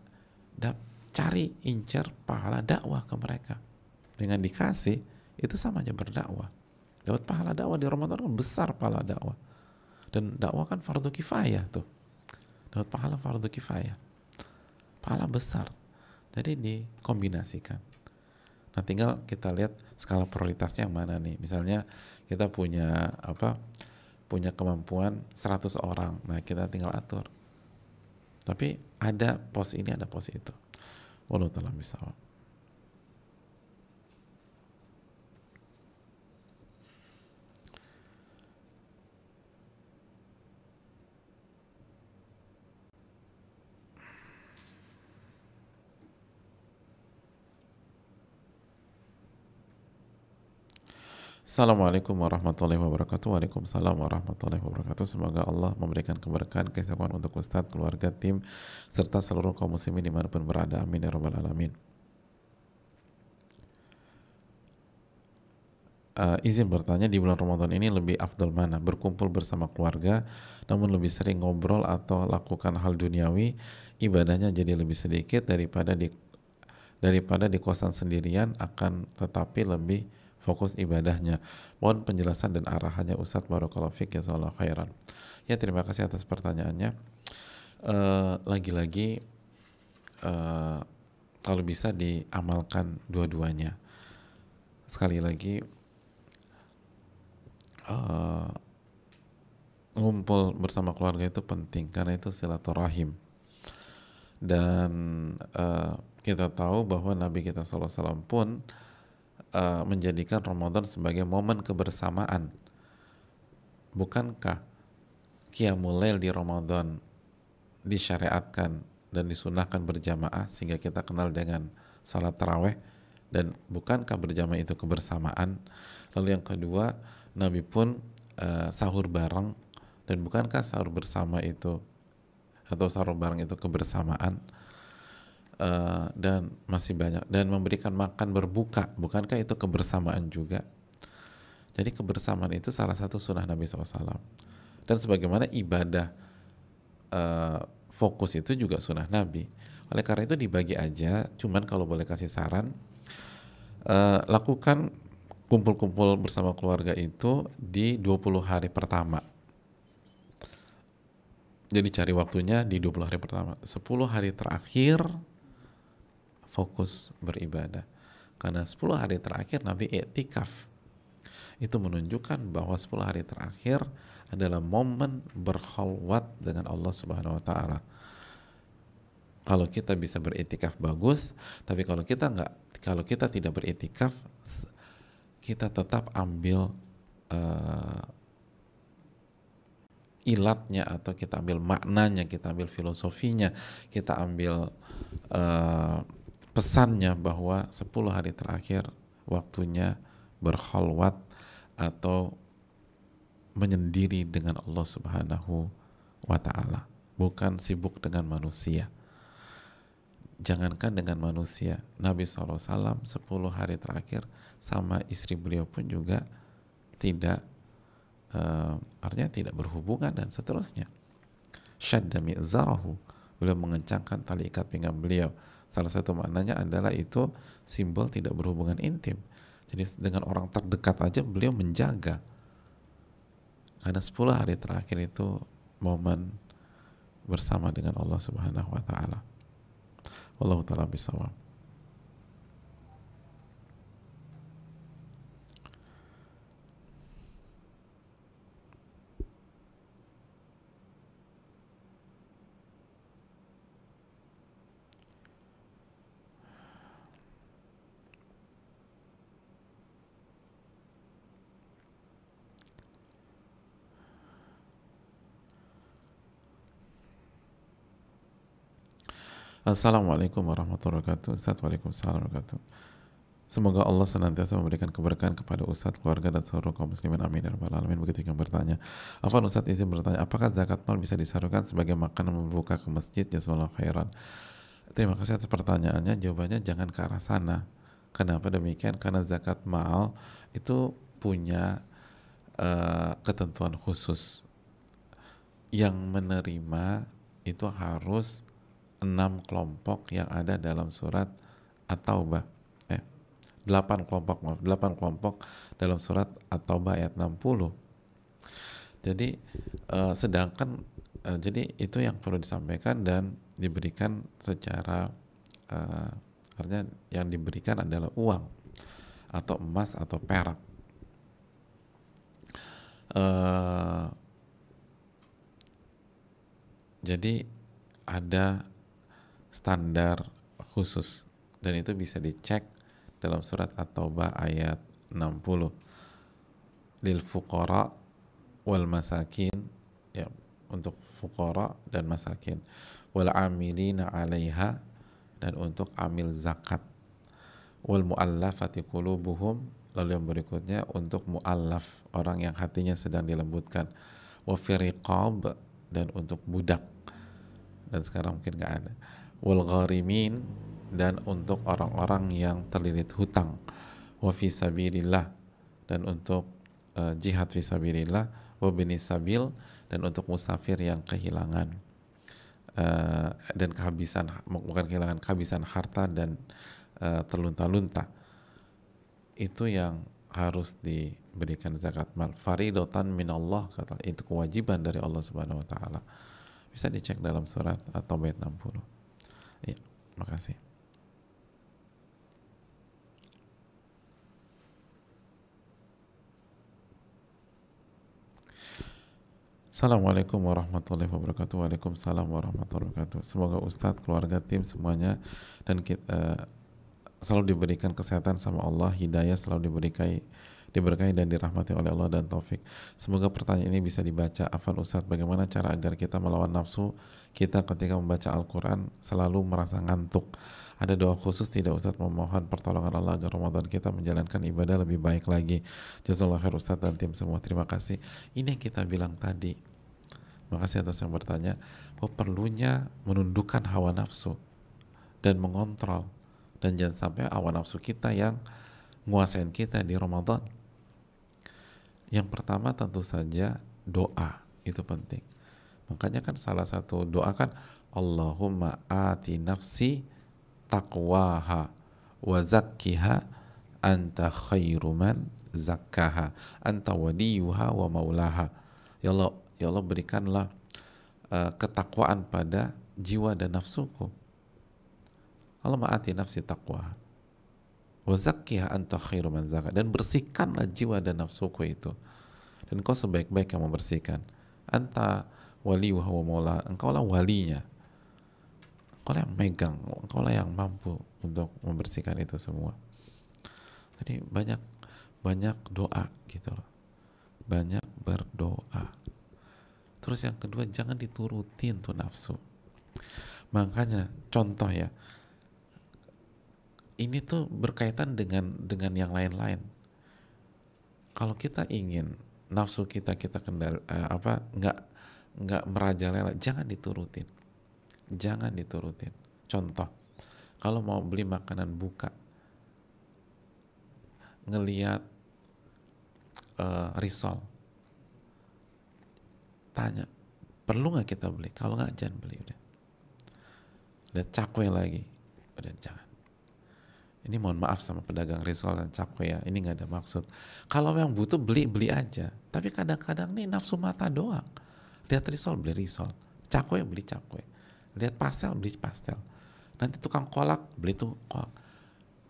cari incar pahala dakwah ke mereka. Dengan dikasih itu sama aja berdakwah. Dapat pahala dakwah di Ramadan kan besar pahala dakwah. Dan dakwah kan fardu kifayah tuh. dapat pahala fardu kifayah, pahala besar. Jadi dikombinasikan. Nah, tinggal kita lihat skala prioritasnya yang mana nih. Misalnya kita punya punya kemampuan 100 orang. Nah, kita tinggal atur. Tapi ada pos ini, ada pos itu. Wallahu ta'ala bishawab. Assalamualaikum warahmatullahi wabarakatuh. Waalaikumsalam warahmatullahi wabarakatuh. Semoga Allah memberikan keberkahan, keistimewaan untuk Ustadz, keluarga, tim, serta seluruh kaum muslimin dimanapun berada. Amin ya rabbal alamin. Izin bertanya, di bulan Ramadan ini lebih afdal mana? Berkumpul bersama keluarga, namun lebih sering ngobrol, atau lakukan hal duniawi, ibadahnya jadi lebih sedikit daripada di kosan sendirian, akan tetapi lebih fokus ibadahnya. Mohon penjelasan dan arahannya Ustadz. Barakallahu fiik, jazakallahu khairan. Ya, terima kasih atas pertanyaannya. Lagi-lagi kalau bisa diamalkan dua-duanya. Sekali lagi, ngumpul bersama keluarga itu penting karena itu silaturahim. Dan kita tahu bahwa Nabi kita SAW pun menjadikan Ramadan sebagai momen kebersamaan. Bukankah Qiyamul Lail di Ramadan disyariatkan dan disunahkan berjamaah sehingga kita kenal dengan salat taraweh? Dan bukankah berjamaah itu kebersamaan? Lalu yang kedua, Nabi pun sahur bareng, dan bukankah sahur bersama itu atau sahur bareng itu kebersamaan? Dan masih banyak, dan memberikan makan berbuka, bukankah itu kebersamaan juga? Jadi kebersamaan itu salah satu sunnah Nabi SAW. Dan sebagaimana ibadah fokus itu juga sunnah Nabi. Oleh karena itu dibagi aja. Cuman kalau boleh kasih saran, lakukan kumpul-kumpul bersama keluarga itu di 20 hari pertama. Jadi cari waktunya di 20 hari pertama. 10 hari terakhir fokus beribadah. Karena 10 hari terakhir Nabi i'tikaf. Itu menunjukkan bahwa 10 hari terakhir adalah momen berkhalwat dengan Allah Subhanahu wa taala. Kalau kita bisa beriktikaf bagus, tapi kalau kita tidak beriktikaf, kita tetap ambil ilatnya, atau kita ambil maknanya, kita ambil filosofinya, kita ambil pesannya bahwa 10 hari terakhir waktunya berkhalwat atau menyendiri dengan Allah Subhanahu wa ta'ala, bukan sibuk dengan manusia. Jangankan dengan manusia, Nabi SAW 10 hari terakhir sama istri beliau pun juga tidak artinya tidak berhubungan dan seterusnya. Syadda mi'zarahu, beliau mengencangkan tali ikat pinggang beliau. Salah satu maknanya adalah itu simbol tidak berhubungan intim. Jadi dengan orang terdekat aja beliau menjaga. Karena 10 hari terakhir itu momen bersama dengan Allah Subhanahu wa taala. Wallahu ta'ala bishawab. Assalamualaikum warahmatullahi wabarakatuh. Ustaz, waalaikumsalam warahmatullahi wabarakatuh. Semoga Allah senantiasa memberikan keberkahan kepada Ustaz, keluarga, dan seluruh kaum muslimin. Amin ya rabbal alamin. Begitu yang bertanya. Afwan Ustaz, izin bertanya, apakah zakat mal bisa disalurkan sebagai makanan membuka ke masjid? Jazakallahu khairan. Terima kasih atas pertanyaannya. Jawabannya jangan ke arah sana. Kenapa demikian? Karena zakat mal itu punya ketentuan khusus. Yang menerima itu harus 6 kelompok yang ada dalam surat At-Taubah. 8 kelompok dalam surat At-Taubah ayat 60. Jadi sedangkan Jadi itu yang perlu disampaikan dan diberikan secara artinya yang diberikan adalah uang atau emas atau perak. Uh, jadi ada standar khusus dan itu bisa dicek dalam surat At-Taubah ayat 60, lil fuqara wal masakin, ya, untuk fuqara dan masakin, wal amilina 'alaiha, dan untuk amil zakat, wal muallafati qulubuhum, lalu yang berikutnya untuk muallaf, orang yang hatinya sedang dilembutkan, wa firiqab, dan untuk budak, dan sekarang mungkin nggak ada, wal gharimin, dan untuk orang-orang yang terlilit hutang, wa fi sabilillah, dan untuk jihad fi sabilillah, wa bini sabil, dan untuk musafir yang kehilangan dan kehabisan, bukan kehilangan, kehabisan harta dan terlunta-lunta, itu yang harus diberikan zakat mal. Faridotan minallah, kata, itu kewajiban dari Allah Subhanahu wa taala. Bisa dicek dalam surat atau bait 60. Ya, makasih. Assalamualaikum warahmatullahi wabarakatuh. Waalaikumsalam warahmatullahi wabarakatuh. Semoga Ustadz, keluarga, tim semuanya dan kita selalu diberikan kesehatan sama Allah, hidayah selalu diberkahi dan dirahmati oleh Allah dan taufik. Semoga pertanyaan ini bisa dibaca. Afan Ustadz, bagaimana cara agar kita melawan nafsu kita ketika membaca Al-Quran selalu merasa ngantuk? Ada doa khusus tidak Ustadz? Memohon pertolongan Allah agar Ramadan kita menjalankan ibadah lebih baik lagi. Jazakallahu khair Ustadz dan tim semua. Terima kasih. Ini yang kita bilang tadi. Makasih atas yang bertanya, bahwa perlunya menundukkan hawa nafsu dan mengontrol, dan jangan sampai hawa nafsu kita yang nguasain kita di Ramadan. Yang pertama tentu saja doa, itu penting. Makanya kan salah satu doa kan, Allahumma ati nafsi taqwaha wa zakkiha anta khairu man zakkaha anta waliyuha wa maulaha. Ya Allah berikanlah ketakwaan pada jiwa dan nafsuku. Allahumma ati nafsi taqwaha wa zakkiha anta khairu man zakkaha, dan bersihkanlah jiwa dan nafsuku itu, dan engkau sebaik-baik yang membersihkan. Anta waliyuha wa maulaha, engkau lah walinya, engkau lah yang megang, engkau lah yang mampu untuk membersihkan itu semua. Jadi banyak doa gitu loh, banyak berdoa. Terus yang kedua, jangan diturutin tuh nafsu. Makanya contoh ya, ini tuh berkaitan dengan yang lain-lain. Kalau kita ingin nafsu kita nggak merajalela, jangan diturutin. Contoh, kalau mau beli makanan buka, ngelihat risol, tanya, perlu nggak kita beli? Kalau nggak, jangan beli. Udah. Lihat cakwe lagi, udah jangan. Ini mohon maaf sama pedagang risol dan cakwe ya, ini nggak ada maksud. Kalau yang butuh beli aja. Tapi kadang-kadang nih nafsu mata doang. Lihat risol, beli risol. Cakwe, beli cakwe. Lihat pastel, beli pastel. Nanti tukang kolak, beli tuh kolak.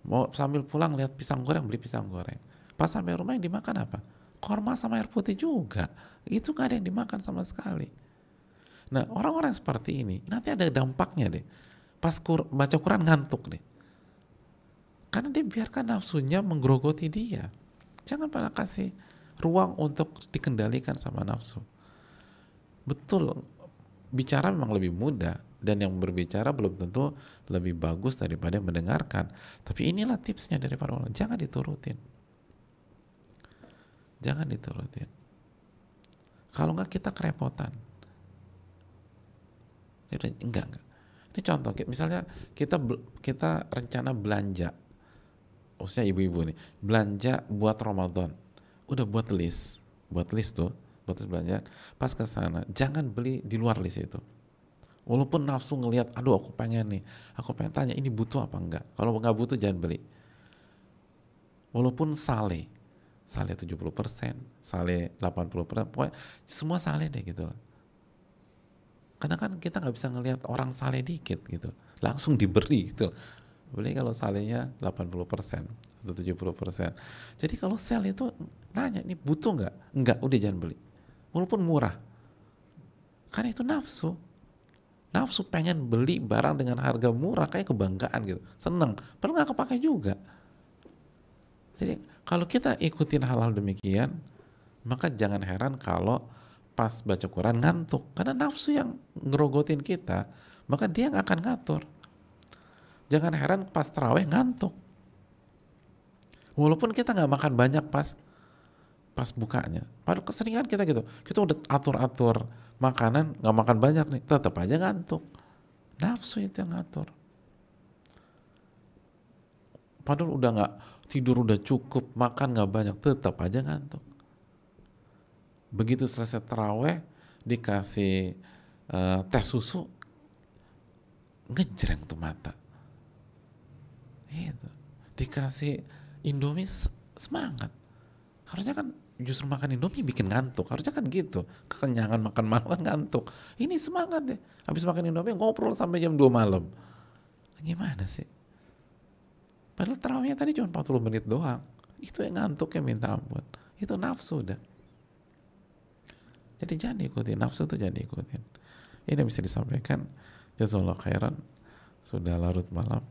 Mau sambil pulang lihat pisang goreng, beli pisang goreng. Pas sampai rumah yang dimakan apa? Korma sama air putih juga. Itu nggak ada yang dimakan sama sekali. Nah, orang-orang seperti ini nanti ada dampaknya deh. Pas baca Quran ngantuk deh. Karena dia biarkan nafsunya menggerogoti dia. Jangan pernah kasih ruang untuk dikendalikan sama nafsu. Betul, bicara memang lebih mudah, dan yang berbicara belum tentu lebih bagus daripada yang mendengarkan. Tapi inilah tipsnya dari para ulama, jangan diturutin. Kalau nggak kita kerepotan. Jadi enggak. Ini contoh, misalnya kita rencana belanja, maksudnya ibu-ibu nih, belanja buat Ramadan, udah buat list tuh, buat list belanja. Pas ke sana, jangan beli di luar list itu. Walaupun nafsu ngelihat, aduh aku pengen tanya, ini butuh apa enggak? Kalau nggak butuh, jangan beli. Walaupun saleh 70%, saleh 80%, pokoknya semua saleh deh gitu loh. Karena kan kita nggak bisa ngelihat orang saleh dikit gitu, langsung diberi gitu. Boleh kalau salehnya 80% atau 70%. Jadi kalau sel itu nanya, ini butuh nggak? Nggak, udah jangan beli. Walaupun murah. Karena itu nafsu. Nafsu pengen beli barang dengan harga murah, kayak kebanggaan gitu. Seneng. Padahal nggak kepake juga. Jadi kalau kita ikutin hal-hal demikian, maka jangan heran kalau pas baca Quran ngantuk. Karena nafsu yang ngerogotin kita, maka dia nggak akan ngatur. Jangan heran pas terawih ngantuk. Walaupun kita nggak makan banyak pas bukanya. Padahal keseringan kita gitu. Kita udah atur-atur makanan, nggak makan banyak nih, tetap aja ngantuk. Nafsu itu yang ngatur. Padahal udah nggak tidur, udah cukup, makan nggak banyak, tetap aja ngantuk. Begitu selesai terawih, dikasih teh susu, ngejreng tuh mata. Gitu. Dikasih Indomie semangat. Harusnya kan justru makan Indomie bikin ngantuk. Harusnya kan gitu. Kekenyangan makan malam kan ngantuk. Ini semangat deh. Habis makan Indomie ngobrol sampai jam 2 malam. Gimana sih? Padahal terawihnya tadi cuma 40 menit doang. Itu yang ngantuknya minta ampun. Itu nafsu dah. Jadi jangan diikutin. Nafsu tuh jangan diikutin. Ini bisa disampaikan. Jazakallahu khairan. Sudah larut malam.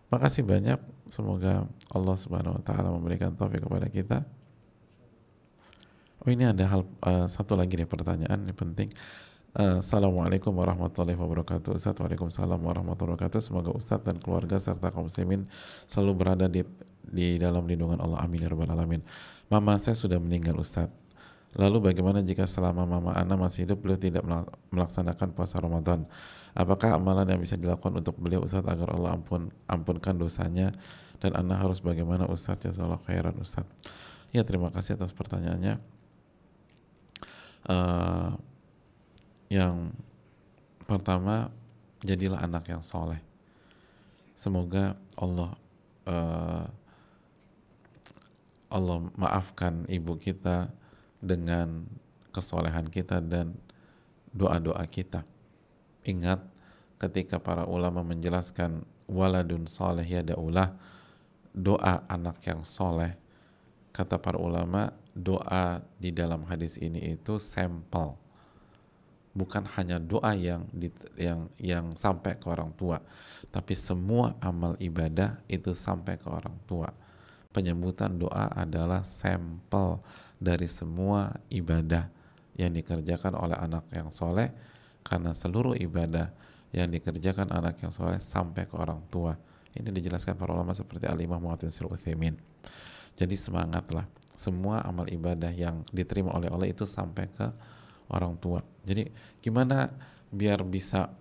Makasih banyak. Semoga Allah Subhanahu wa taala memberikan taufik kepada kita. Oh, ini ada hal satu lagi nih pertanyaan yang penting. Assalamualaikum warahmatullahi wabarakatuh. Ustaz, waalaikumsalam warahmatullahi wabarakatuh. Semoga Ustaz dan keluarga serta kaum muslimin selalu berada di dalam lindungan Allah. Amin ya rabbal alamin. Mama saya sudah meninggal, Ustaz. Lalu bagaimana jika selama mama ana masih hidup beliau tidak melaksanakan puasa Ramadan? Apakah amalan yang bisa dilakukan untuk beliau, Ustaz, agar Allah ampunkan dosanya? Dan ana harus bagaimana, Ustaz? Jazakallahu khairan, Ustaz. Ya, terima kasih atas pertanyaannya. Yang pertama, jadilah anak yang soleh. Semoga Allah maafkan ibu kita dengan kesolehan kita dan doa-doa kita. Ingat ketika para ulama menjelaskan waladun soleh yada'ulah, doa anak yang soleh, kata para ulama, doa di dalam hadis ini itu sampel, bukan hanya doa yang sampai ke orang tua, tapi semua amal ibadah itu sampai ke orang tua. Penyebutan doa adalah sampel dari semua ibadah yang dikerjakan oleh anak yang soleh, karena seluruh ibadah yang dikerjakan anak yang soleh sampai ke orang tua. Ini dijelaskan para ulama seperti Al-Imam Muhammad bin Shalih Al-Utsaimin. Jadi semangatlah, semua amal ibadah yang diterima oleh Allah itu sampai ke orang tua. Jadi gimana biar bisa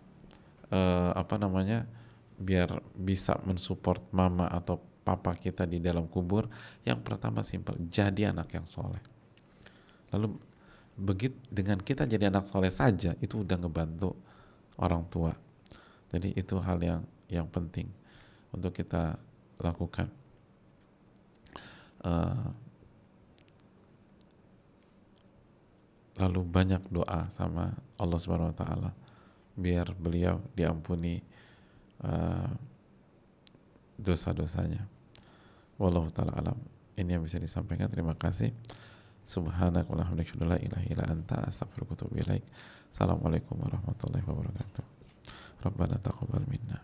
biar bisa mensupport mama atau papa kita di dalam kubur? Yang pertama simpel, jadi anak yang soleh. Lalu begitu dengan kita jadi anak soleh saja itu udah ngebantu orang tua. Jadi itu hal yang penting untuk kita lakukan. Lalu banyak doa sama Allah Subhanahu wa taala biar beliau diampuni dosa-dosanya. Wallahu taala alam. Ini yang bisa disampaikan. Terima kasih. Subhanakallahumma wa bihamdika la ilaha illa anta astaghfiruka wa atubu ilaik. Assalamualaikum warahmatullahi wabarakatuh. Rabbana taqabbal minna.